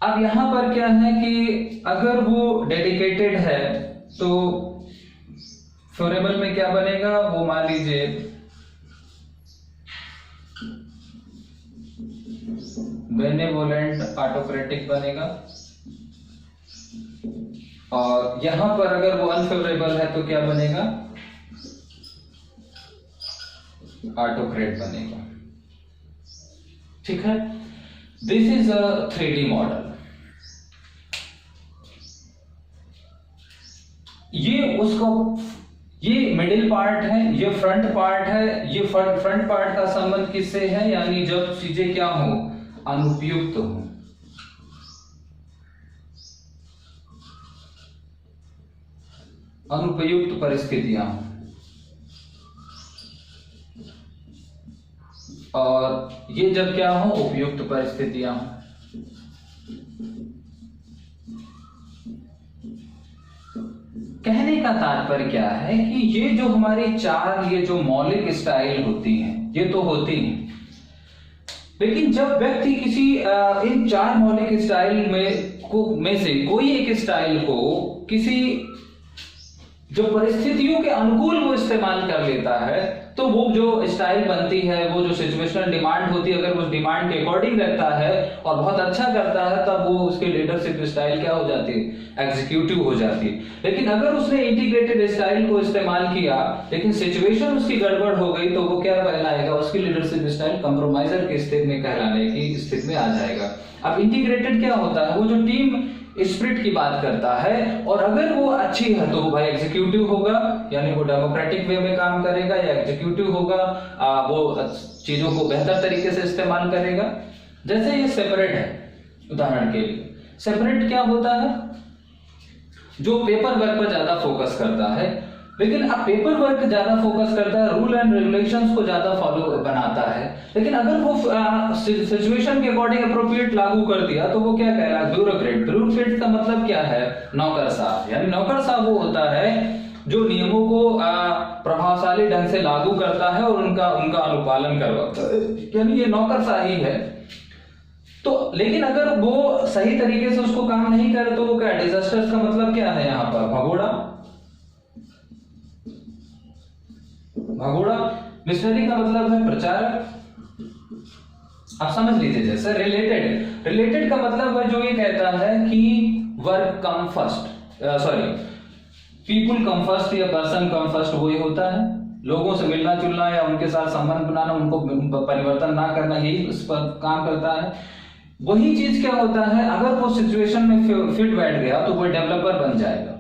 अब यहाँ पर क्या है कि अगर वो डेडिकेटेड है तो फेवरेबल में क्या बनेगा, वो मान लीजिए बेनेवोलेंट ऑटोक्रेटिक बनेगा। और यहां पर अगर वो अनफेवरेबल है तो क्या बनेगा, ऑटोक्रेट बनेगा, ठीक है। This is a 3D model. ये उसका ये मिडिल पार्ट है, ये फ्रंट पार्ट है। ये फ्रंट पार्ट का संबंध किससे है, यानी जब चीजें क्या हो, अनुपयुक्त हो। अनुपयुक्त परिस्थितियां हो, और ये जब क्या हो, उपयुक्त परिस्थितियां हो। कहने का तात्पर्य क्या है कि ये जो हमारी चार ये जो मौलिक स्टाइल होती हैं, ये तो होती हैं, लेकिन जब व्यक्ति किसी इन चार मौलिक स्टाइल में से कोई एक स्टाइल को किसी जो परिस्थितियों के अनुकूल वो इस्तेमाल कर लेता है, तो वो जो स्टाइल बनती है, वो जो सिचुएशनल डिमांड होती है, अगर उस डिमांड के अकॉर्डिंग रहता है और बहुत अच्छा करता है, तब वो उसकी लीडरशिप स्टाइल क्या हो जाती है, एग्जीक्यूटिव हो जाती है। लेकिन अगर उसने इंटीग्रेटेड स्टाइल को इस्तेमाल किया लेकिन सिचुएशन उसकी गड़बड़ हो गई, तो वो क्या कहलाएगा, उसकी लीडरशिप स्टाइल कंप्रोमाइजर की स्थिति में कहलाने की स्थिति में आ जाएगा। अब इंटीग्रेटेड क्या होता है, वो जो टीम स्पिरिट की बात करता है, और अगर वो अच्छी है तो वो भाई एग्जीक्यूटिव होगा, यानी वो डेमोक्रेटिक वे में काम करेगा, या एग्जीक्यूटिव होगा, वो चीजों को बेहतर तरीके से इस्तेमाल करेगा। जैसे ये सेपरेट है, उदाहरण के लिए सेपरेट क्या होता है, जो पेपर वर्क पर ज्यादा फोकस करता है। लेकिन अब पेपर वर्क ज्यादा फोकस करता है, रूल एंड रेगुलेशंस को ज्यादा फॉलो बनाता है, लेकिन अगर वो सिचुएशन के अकॉर्डिंग अप्रोप्रिएट लागू कर दिया तो वो क्या कहलाएगा, ब्यूरोक्रेट। ब्यूरोक्रेट का मतलब क्या है, नौकरशाह। यानी नौकरशाह वो होता है जो नियमों को प्रभावशाली ढंग से लागू करता है और उनका अनुपालन करवाता है, यानी ये नौकरशाही है। तो लेकिन अगर वो सही तरीके से उसको काम नहीं करे तो वो क्या, डिजास्टर्स का मतलब क्या है, यहाँ पर भगोड़ा। भगोड़ा। मिशनरी का मतलब है प्रचारक। आप समझ लीजिए। जैसे रिलेटेड का मतलब है जो ये कहता है कि work come first, sorry people come first या पर्सन कम फर्स्ट, वो ये होता है लोगों से मिलना जुलना या उनके साथ संबंध बनाना, उनको परिवर्तन ना करना, यही उस पर काम करता है। वही चीज क्या होता है, अगर वो सिचुएशन में फिट बैठ गया तो वो डेवलपर बन जाएगा।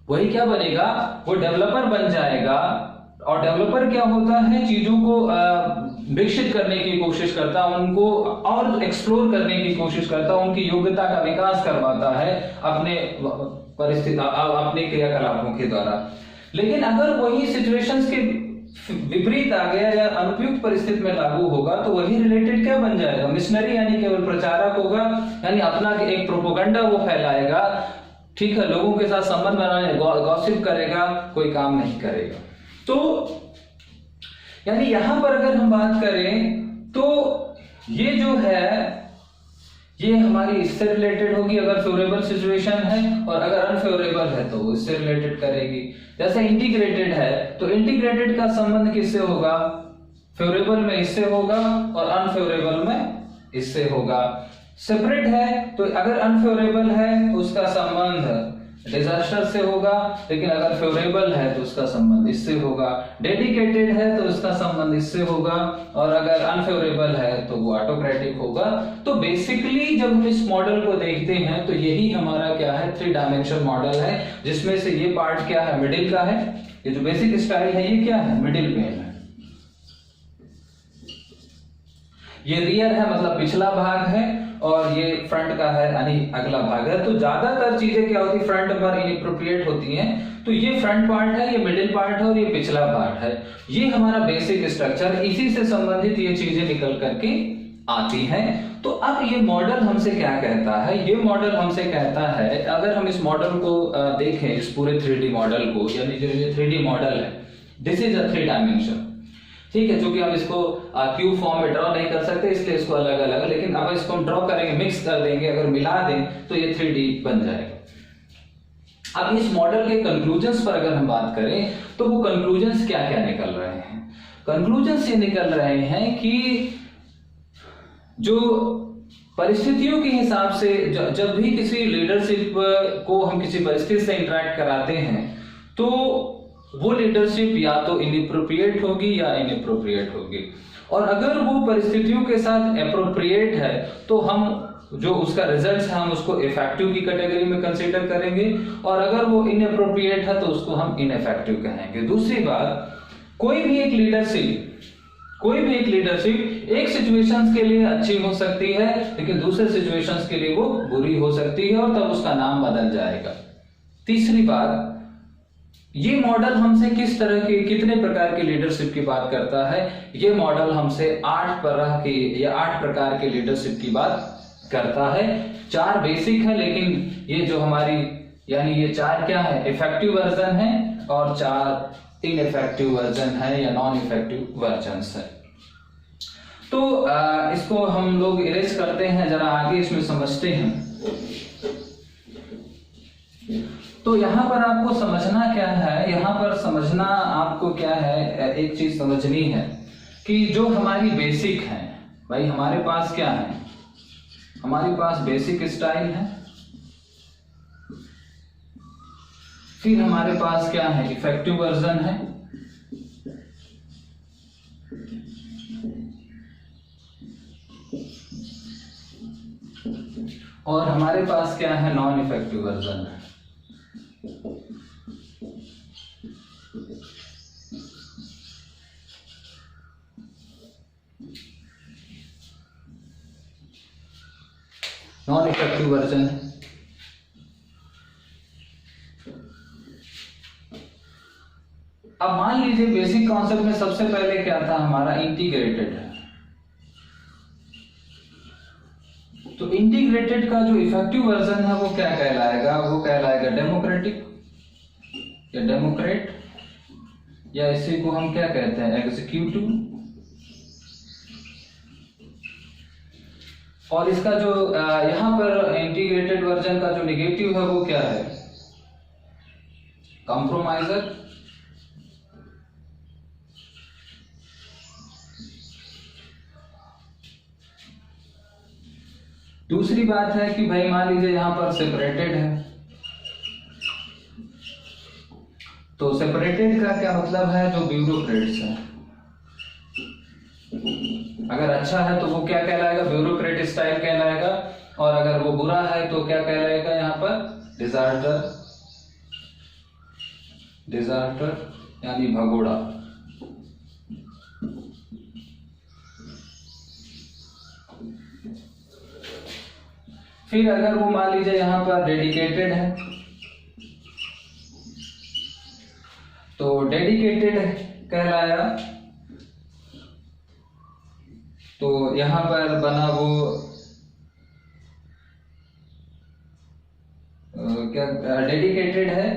वही क्या बनेगा, वो डेवलपर बन जाएगा। और डेवलपर क्या होता है, चीजों को विकसित करने की कोशिश करता है, उनको और एक्सप्लोर करने की कोशिश करता है, उनकी योग्यता का विकास करवाता है अपने परिस्थिति, अपने क्रियाकलापों के द्वारा। लेकिन अगर वही सिचुएशंस के विपरीत आ गया या अनुपयुक्त परिस्थिति में लागू होगा तो वही रिलेटेड क्या बन जाएगा, मिशनरी, यानी केवल प्रचारक होगा, यानी अपना एक प्रोपोगंडा वो फैलाएगा, ठीक है, लोगों के साथ संबंध बनाने, गॉसिप करेगा, कोई काम नहीं करेगा। तो यानी यहां पर अगर हम बात करें तो ये जो है ये हमारी इससे रिलेटेड होगी अगर फेवरेबल सिचुएशन है, और अगर अनफेवरेबल है तो इससे रिलेटेड करेगी। जैसे इंटीग्रेटेड है तो इंटीग्रेटेड का संबंध किससे होगा, फेवरेबल में इससे होगा और अनफेवरेबल में इससे होगा। सेपरेट है तो अगर अनफेवरेबल है तो उसका संबंध डिजास्टर से होगा, लेकिन अगर फेवरेबल है तो उसका संबंध इससे होगा। डेडिकेटेड है तो उसका संबंध इससे होगा, और अगर अनफेवरेबल है तो वो ऑटोक्रेटिक होगा। तो बेसिकली जब हम इस मॉडल को देखते हैं तो यही हमारा क्या है, 3 डायमेंशन मॉडल है, जिसमें से ये पार्ट क्या है, मिडिल का है। ये जो बेसिक स्टाइल है ये क्या है, मिडिल पेन है। ये रियर है मतलब पिछला भाग है, और ये फ्रंट का है यानी अगला भाग है। तो ज्यादातर चीजें क्या होती है, फ्रंट पर इनएप्रोप्रिएट होती हैं। तो ये फ्रंट पार्ट है, ये मिडिल पार्ट है, और ये पिछला पार्ट है। ये हमारा बेसिक स्ट्रक्चर, इसी से संबंधित ये चीजें निकल करके आती हैं। तो अब ये मॉडल हमसे क्या कहता है, ये मॉडल हमसे कहता है, अगर हम इस मॉडल को देखें, इस पूरे 3D मॉडल को, यानी जो ये 3D मॉडल है, दिस इज अ 3 डायमेंशन, ठीक है। चूंकि हम इसको क्यूब फॉर्म में ड्रॉ नहीं कर सकते इसलिए इसको अलग अलग, लेकिन अब इसको हम ड्रॉ करेंगे, मिक्स कर देंगे, अगर मिला दें तो ये 3D बन जाएगा। अब इस मॉडल के कंक्लूजन्स पर अगर हम बात करें तो वो कंक्लूजन्स क्या क्या निकल रहे हैं। कंक्लूजन्स ये निकल रहे हैं कि जो परिस्थितियों के हिसाब से जब भी किसी लीडरशिप को हम किसी परिस्थिति से इंटरेक्ट कराते हैं तो वो लीडरशिप या तो इनएप्रोप्रिएट होगी या इनएप्रोप्रिएट होगी। और अगर वो परिस्थितियों के साथ एप्रोप्रिएट है तो हम जो उसका रिजल्ट है हम उसको इफेक्टिव की कैटेगरी में कंसीडर करेंगे, और अगर वो इनएप्रोप्रिएट है तो उसको हम इनइफेक्टिव कहेंगे। दूसरी बात, कोई भी एक लीडरशिप एक सिचुएशंस के लिए अच्छी हो सकती है, लेकिन दूसरे सिचुएशंस के लिए वो बुरी हो सकती है, और तब उसका नाम बदल जाएगा। तीसरी बात, ये मॉडल हमसे किस तरह की, कितने प्रकार की लीडरशिप की बात करता है। ये मॉडल हमसे 8 प्रकार के लीडरशिप की बात करता है। 4 बेसिक है, लेकिन ये जो हमारी, यानी ये 4 क्या है, इफेक्टिव वर्जन है, और 4 इनइफेक्टिव वर्जन है या नॉन इफेक्टिव वर्जन है। तो इसको हम लोग इरेज करते हैं, जरा आगे इसमें समझते हैं। तो यहाँ पर आपको समझना क्या है, यहाँ पर समझना आपको क्या है, एक चीज समझनी है कि जो हमारी बेसिक है, भाई हमारे पास क्या है, हमारे पास बेसिक स्टाइल है, फिर हमारे पास क्या है, इफेक्टिव वर्जन है, और हमारे पास क्या है, नॉन इफेक्टिव वर्जन है। नॉन इफेक्टिव वर्जन है। अब मान लीजिए बेसिक कॉन्सेप्ट में सबसे पहले क्या था, हमारा इंटीग्रेटेड है। तो इंटीग्रेटेड का जो इफेक्टिव वर्जन है वो क्या कहलाएगा, वो कहलाएगा डेमोक्रेटिक या डेमोक्रेट, या इसी को हम क्या कहते हैं, एग्जीक्यूटिव। और इसका जो यहां पर इंटीग्रेटेड वर्जन का जो नेगेटिव है वो क्या है, कॉम्प्रोमाइजर। दूसरी बात है कि भाई मान लीजिए यहां पर सेपरेटेड है, तो सेपरेटेड का क्या मतलब है, जो ब्यूरोक्रेट्स है। अगर अच्छा है तो वो क्या कहलाएगा, ब्यूरोक्रेट स्टाइल कहलाएगा, और अगर वो बुरा है तो क्या कहलाएगा, यहाँ पर डिजास्टर यानी भगोड़ा। फिर अगर वो मान लीजिए यहां पर डेडिकेटेड है, तो डेडिकेटेड कहलाया, तो यहां पर बना वो क्या, डेडिकेटेड है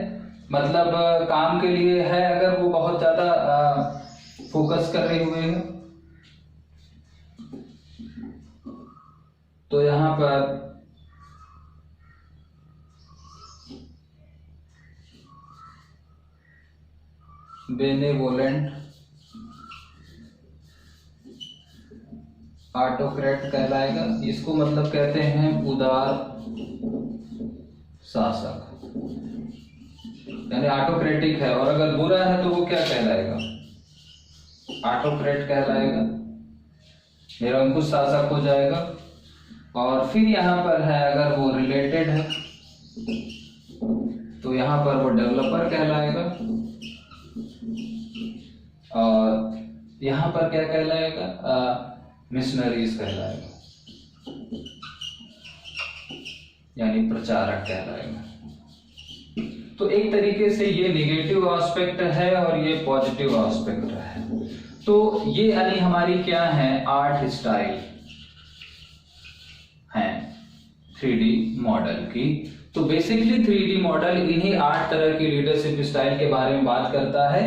मतलब काम के लिए है, अगर वो बहुत ज्यादा फोकस कर रहे हुए हैं तो यहां पर बेनेवोलेंट ऑटोक्रेट कहलाएगा। इसको मतलब कहते हैं उदार शासक, यानी ऑटोक्रेटिक है। और अगर बुरा है तो वो क्या कहलाएगा? ऑटोक्रेट कहलाएगा, निरंकुश शासक हो जाएगा। और फिर यहाँ पर है अगर वो रिलेटेड है तो यहाँ पर वो डेवलपर कहलाएगा। और यहाँ पर क्या कहलाएगा? मिशनरीज कहलाएगा, यानी प्रचारक कहलाएगा। तो एक तरीके से ये नेगेटिव एस्पेक्ट है और ये पॉजिटिव एस्पेक्ट है। तो ये यानी हमारी क्या है? 8 स्टाइल हैं 3D मॉडल की। तो बेसिकली 3D मॉडल इन्हीं 8 तरह की लीडरशिप स्टाइल के बारे में बात करता है।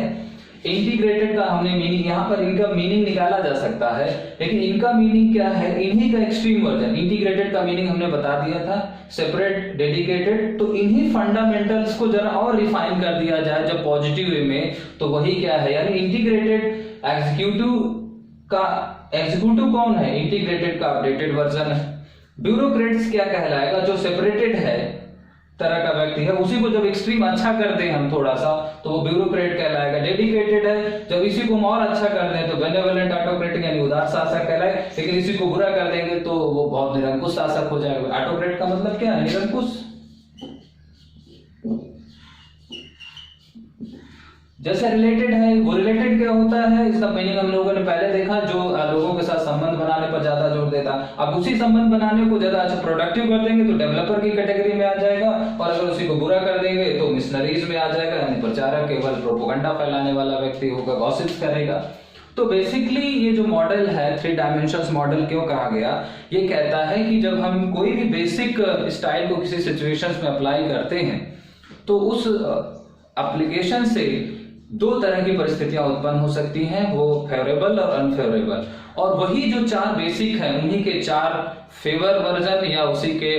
इंटीग्रेटेड का हमने मीनिंग यहाँ पर, इनका मीनिंग निकाला जा सकता है, लेकिन इनका मीनिंग क्या है? इन्हीं का एक्सट्रीम वर्जन। इंटीग्रेटेड का मीनिंग हमने बता दिया था, सेपरेट, डेडिकेटेड। तो इन्हीं फंडामेंटल्स को जरा और रिफाइन कर दिया जाए जब पॉजिटिव वे में, तो वही क्या है? यानी इंटीग्रेटेड एग्जीक्यूटिव कौन है? इंटीग्रेटेड का अपडेटेड वर्जन है। ब्यूरोक्रेट्स क्या कहलाएगा? जो सेपरेटेड है तरह का व्यक्ति है, उसी को जब एक्सट्रीम अच्छा कर दें हम थोड़ा सा तो वो ब्यूरोक्रेट कहलाएगा। डेडिकेटेड है, जब इसी को हम और अच्छा कर दें तो बेनेवोलेंट ऑटोक्रेटिक यानी उदार शासक कहलाए। लेकिन इसी को बुरा कर देंगे तो वो बहुत निरंकुश शासक हो जाएगा। ऑटोक्रेट का मतलब क्या है? निरंकुश। जैसे रिलेटेड है, वो रिलेटेड क्या होता है? इसका मीनिंग हम लोगों ने पहले देखा, जो लोगों के साथ संबंध बनाने पर ज्यादा जोर देता। अब उसी संबंध बनाने को ज्यादा अच्छा प्रोडक्टिव कर देंगे तो डेवलपर की कैटेगरी में आ जाएगा, और अगर उसी को बुरा कर देंगे तो मिशनरीज में आ जाएगा, यानी प्रचारक, केवल प्रोपेगेंडा फैलाने वाला व्यक्ति होगा, गॉसिप्स करेगा। तो बेसिकली ये जो मॉडल है 3 डायमेंशंस मॉडल क्यों कहा गया? ये कहता है कि जब हम कोई भी बेसिक स्टाइल को किसी सिचुएशंस में अप्लाई करते हैं तो उस एप्लीकेशन से 2 तरह की परिस्थितियां उत्पन्न हो सकती हैं, वो फेवरेबल और अनफेवरेबल। और वही जो 4 बेसिक हैं उन्हीं के 4 फेवर वर्जन या उसी के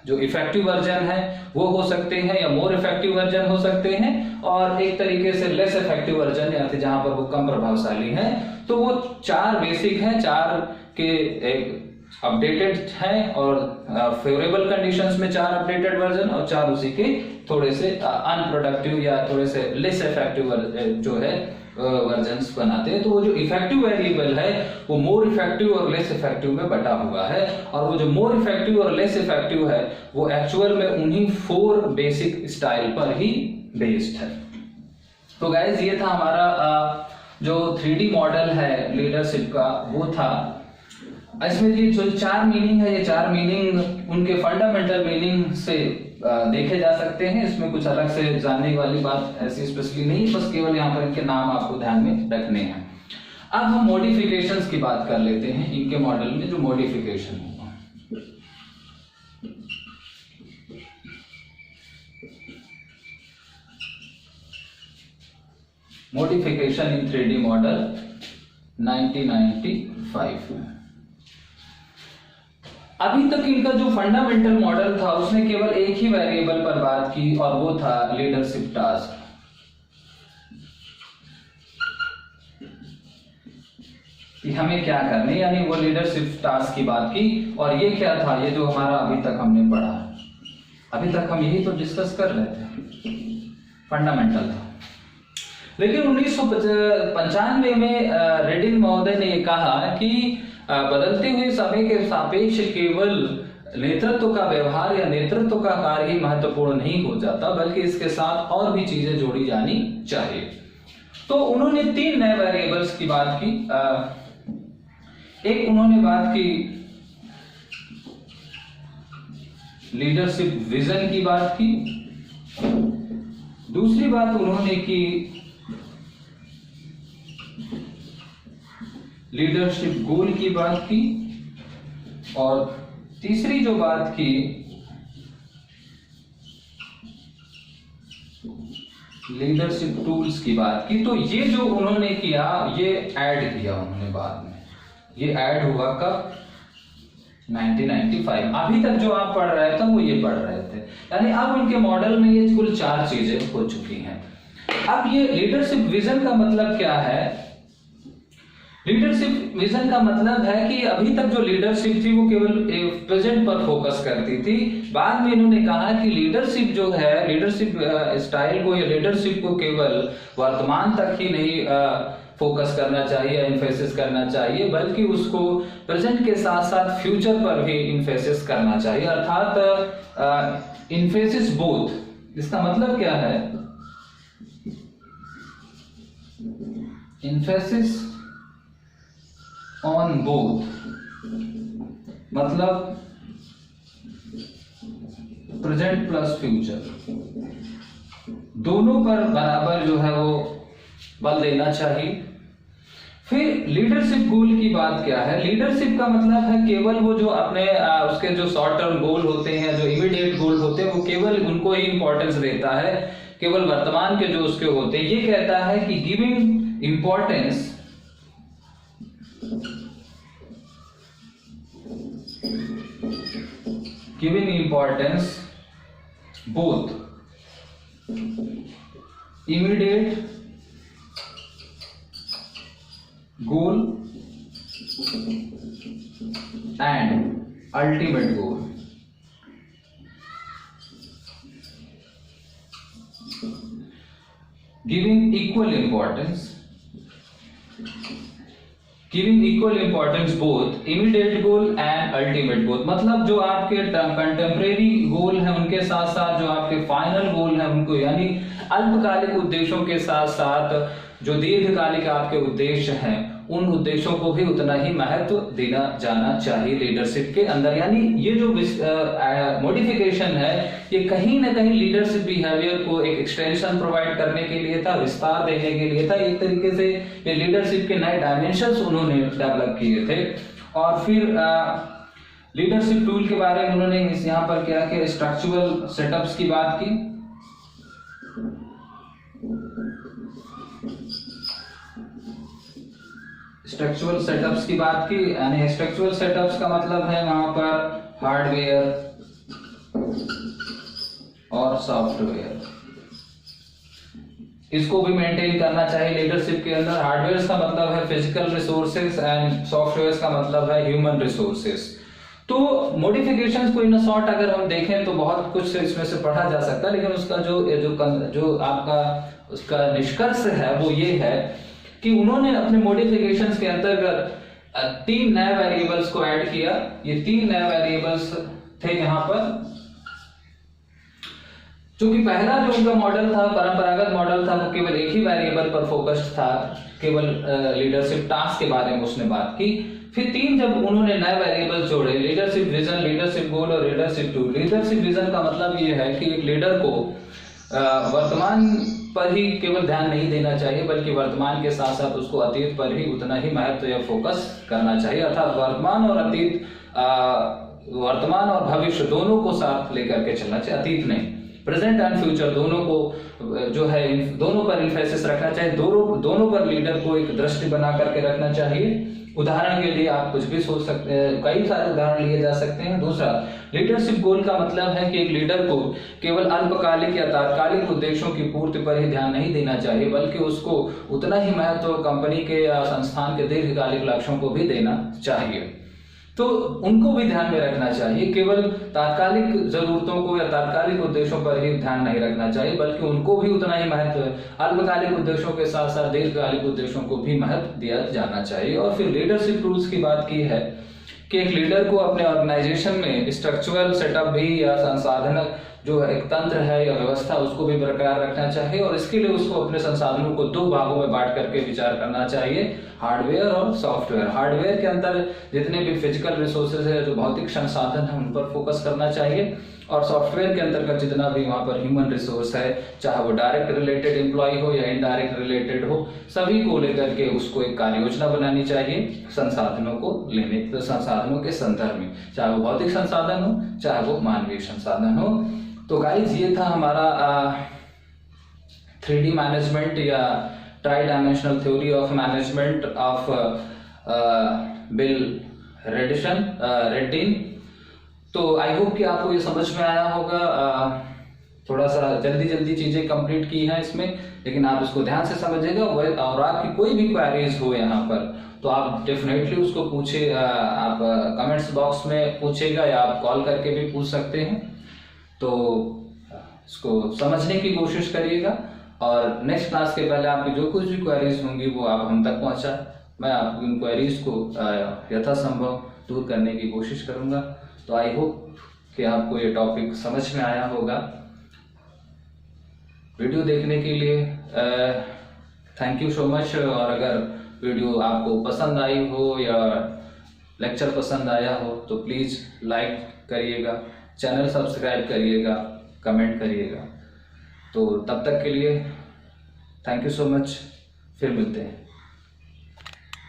जो इफेक्टिव वर्जन है वो हो सकते हैं, या मोर इफेक्टिव वर्जन हो सकते हैं, और एक तरीके से लेस इफेक्टिव वर्जन या जहां पर वो कम प्रभावशाली है। तो वो 4 बेसिक हैं, 4 के एक अपडेटेड हैं, और फेवरेबल कंडीशंस में 4 अपडेटेड वर्जन और 4 उसी के थोड़े से अनप्रोडक्टिव या थोड़े से लेस इफेक्टिव जो है वर्जन्स बनाते हैं। तो वो जो इफेक्टिव वेरिएबल है वो मोर इफेक्टिव और लेस इफेक्टिव में बटा हुआ है, और वो जो मोर इफेक्टिव और लेस इफेक्टिव है वो एक्चुअल में उन्हीं 4 बेसिक स्टाइल पर ही बेस्ड है। तो गाइस ये था हमारा जो 3D मॉडल है लीडरशिप का, वो था। इसमें ये जो 4 मीनिंग है, ये 4 मीनिंग उनके फंडामेंटल मीनिंग से देखे जा सकते हैं। इसमें कुछ अलग से जानने वाली बात ऐसी स्पेशली नहीं, बस केवल यहाँ पर इनके नाम आपको ध्यान में रखने हैं। अब हम मॉडिफिकेशंस की बात कर लेते हैं। इनके मॉडल में जो मॉडिफिकेशन होगा, मॉडिफिकेशन इन 3D मॉडल 1995। अभी तक इनका जो फंडामेंटल मॉडल था उसने केवल एक ही वेरिएबल पर बात की, और वो था लीडरशिप टास्क। कि हमें क्या करने, यानी वो लीडरशिप टास्क की बात की। और ये क्या था? ये जो हमारा अभी तक हमने पढ़ा, अभी तक हम यही तो डिस्कस कर रहे थे, फंडामेंटल था। लेकिन 1995 में रेडिन महोदय ने कहा कि बदलते हुए समय के सापेक्ष केवल नेतृत्व का व्यवहार या नेतृत्व का कार्य ही महत्वपूर्ण नहीं हो जाता, बल्कि इसके साथ और भी चीजें जोड़ी जानी चाहिए। तो उन्होंने 3 नए वेरिएबल्स की बात की। एक उन्होंने बात की लीडरशिप विजन की बात की, दूसरी बात उन्होंने की लीडरशिप गोल की बात की, और तीसरी जो बात की लीडरशिप टूल्स की बात की। तो ये जो उन्होंने किया, ये ऐड किया उन्होंने बाद में, ये ऐड हुआ कब? 1995। अभी तक जो आप पढ़ रहे थे वो ये पढ़ रहे थे, यानी अब उनके मॉडल में ये कुल 4 चीजें हो चुकी हैं। अब ये लीडरशिप विजन का मतलब क्या है? लीडरशिप विजन का मतलब है कि अभी तक जो लीडरशिप थी वो केवल प्रेजेंट पर फोकस करती थी। बाद में इन्होंने कहा कि लीडरशिप जो है, लीडरशिप स्टाइल को या लीडरशिप को केवल वर्तमान तक ही नहीं फोकस करना चाहिए या इन्फेसिस करना चाहिए, बल्कि उसको प्रेजेंट के साथ साथ फ्यूचर पर भी इन्फेसिस करना चाहिए, अर्थात इन्फेसिस बोथ। इसका मतलब क्या है? इन्फेसिस ऑन बोथ मतलब प्रेजेंट प्लस फ्यूचर, दोनों पर बराबर जो है वो बल देना चाहिए। फिर लीडरशिप गोल की बात क्या है? लीडरशिप का मतलब है केवल वो जो अपने उसके जो शॉर्ट टर्म गोल होते हैं, जो इमीडिएट गोल होते हैं, वो केवल उनको ही इंपॉर्टेंस देता है, केवल वर्तमान के जो उसके होते हैं। ये कहता है कि giving importance both immediate goal and ultimate goal। Giving equal importance both immediate goal and ultimate goal, मतलब जो आपके कंटेम्परेरी गोल है उनके साथ साथ जो आपके फाइनल गोल है उनको, यानी अल्पकालिक उद्देश्यों के साथ साथ जो दीर्घकालिक आपके उद्देश्य हैं उन उद्देश्यों को भी उतना ही महत्व देना जाना चाहिए लीडरशिप के अंदर। यानी ये जो मॉडिफिकेशन है ये कहीं ना कहीं लीडरशिप बिहेवियर को एक एक्सटेंशन प्रोवाइड करने के लिए था, विस्तार देने के लिए था। एक तरीके से ये लीडरशिप के नए डायमेंशंस उन्होंने डेवलप किए थे। और फिर लीडरशिप टूल के बारे में उन्होंने यहाँ पर क्या किया? स्ट्रक्चरल सेटअप्स की बात की। स्ट्रक्चरल सेटअप्स की बात की, यानी स्ट्रक्चरल सेटअप्स का मतलब है वहां पर हार्डवेयर और सॉफ्टवेयर, इसको भी मेंटेन करना चाहिए लीडरशिप के अंदर। हार्डवेयर का मतलब है फिजिकल रिसोर्सेज एंड सॉफ्टवेयर का मतलब है ह्यूमन रिसोर्सेज। तो मॉडिफिकेशंस को इन शॉर्ट अगर हम देखें तो बहुत कुछ इसमें से पढ़ा जा सकता है, लेकिन उसका जो आपका उसका निष्कर्ष है वो ये है कि उन्होंने अपने मॉडिफिकेशंस के अंतर्गत 3 नए वेरिएबल्स को ऐड किया। ये 3 नए वेरिएबल्स थे यहाँ पर, क्योंकि पहला जो उनका मॉडल था, परंपरागत मॉडल था, वो केवल एक ही वेरिएबल पर फोकस्ड था, केवल लीडरशिप टास्क के बारे में उसने बात की। फिर 3 जब उन्होंने नए वेरिएबल जोड़े, लीडरशिप विजन, लीडरशिप गोल और लीडरशिप टूल। लीडरशिप विजन का मतलब ये है कि एक लीडर को वर्तमान पर ही केवल ध्यान नहीं देना चाहिए, बल्कि वर्तमान के साथ साथ उसको अतीत पर भी उतना ही महत्व या फोकस करना चाहिए। अर्थात वर्तमान और अतीत, वर्तमान और भविष्य दोनों को साथ लेकर के चलना चाहिए, अतीत नहीं, प्रेजेंट एंड फ्यूचर दोनों को जो है दोनों पर इन्फोसिस रखना चाहिए। दोनों पर लीडर को एक दृष्टि बना करके रखना चाहिए। उदाहरण के लिए आप कुछ भी सोच सकते हैं, कई सारे उदाहरण लिए जा सकते हैं। दूसरा, लीडरशिप गोल का मतलब है कि एक लीडर को केवल अल्पकालिक या तात्कालिक उद्देश्यों की पूर्ति पर ही ध्यान नहीं देना चाहिए, बल्कि उसको उतना ही महत्व कंपनी के या संस्थान के दीर्घकालिक लक्ष्यों को भी देना चाहिए। तो उनको भी ध्यान में रखना चाहिए। केवल तात्कालिक जरूरतों को या तात्कालिक उद्देश्यों पर ही ध्यान नहीं रखना चाहिए, बल्कि उनको भी उतना ही महत्व, अल्पकालिक उद्देश्यों के साथ साथ दीर्घकालिक उद्देश्यों को भी महत्व दिया जाना चाहिए। और फिर लीडरशिप रूल्स की बात की है कि एक लीडर को अपने ऑर्गेनाइजेशन में स्ट्रक्चरल सेटअप भी या संसाधन जो एक तंत्र है या व्यवस्था उसको भी बरकरार रखना चाहिए। और इसके लिए उसको अपने संसाधनों को 2 भागों में बांट करके विचार करना चाहिए, हार्डवेयर और सॉफ्टवेयर। हार्डवेयर के अंदर जितने भी फिजिकल रिसोर्सेज है, जो भौतिक संसाधन है, उन पर फोकस करना चाहिए। और सॉफ्टवेयर के अंतर्गत जितना भी वहां पर ह्यूमन रिसोर्स है, चाहे वो डायरेक्ट रिलेटेड एम्प्लॉय हो या इनडायरेक्ट रिलेटेड हो, सभी को लेकर के उसको एक कार्य योजना बनानी चाहिए संसाधनों को लेने, तो संसाधनों के संदर्भ में, चाहे वो भौतिक संसाधन हो चाहे वो मानवीय संसाधन हो। तो गाइस, ये था हमारा 3D मैनेजमेंट या try dimensional theory of management of bill रेडिन। तो आई होप कि आपको ये समझ में आया होगा। थोड़ा सा जल्दी चीजें कंप्लीट की हैं इसमें, लेकिन आप इसको ध्यान से समझिएगा। और आपकी कोई भी क्वेरीज हो यहाँ पर तो आप डेफिनेटली उसको पूछे, आप कमेंट्स बॉक्स में पूछेगा या आप कॉल करके भी पूछ सकते हैं। तो इसको समझने की कोशिश करिएगा और नेक्स्ट क्लास के पहले आपकी जो कुछ भी क्वेरीज होंगी वो आप हम तक पहुंचा, मैं आपकी उन क्वेरीज को यथासंभव दूर करने की कोशिश करूंगा। तो आई होप कि आपको ये टॉपिक समझ में आया होगा। वीडियो देखने के लिए थैंक यू सो मच। और अगर वीडियो आपको पसंद आई हो या लेक्चर पसंद आया हो तो प्लीज़ लाइक करिएगा, चैनल सब्सक्राइब करिएगा, कमेंट करिएगा। तो तब तक के लिए थैंक यू सो मच, फिर मिलते हैं।